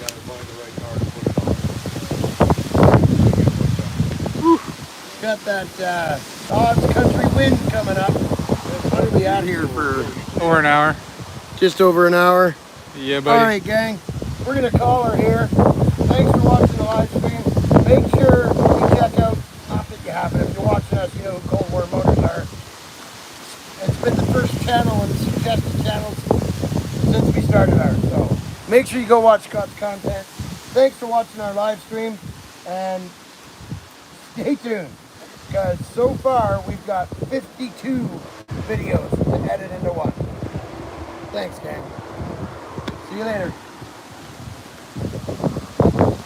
Got to find the right car to put it on. Whew. Got that Dodge Country Wind coming up. What are we at here for? Over an hour. Just over an hour. Yeah, buddy. All right, gang. We're going to call her here. Thanks for watching the live stream. Make sure you check out, not that you haven't, if you're watching us, you know who ColdWar Motors are. It's been the first channel and suggested channels since we started ours. So make sure you go watch Scott's content. Thanks for watching our live stream. And stay tuned. Because so far, we've got 52 videos to edit into one. Thanks, gang. See you later.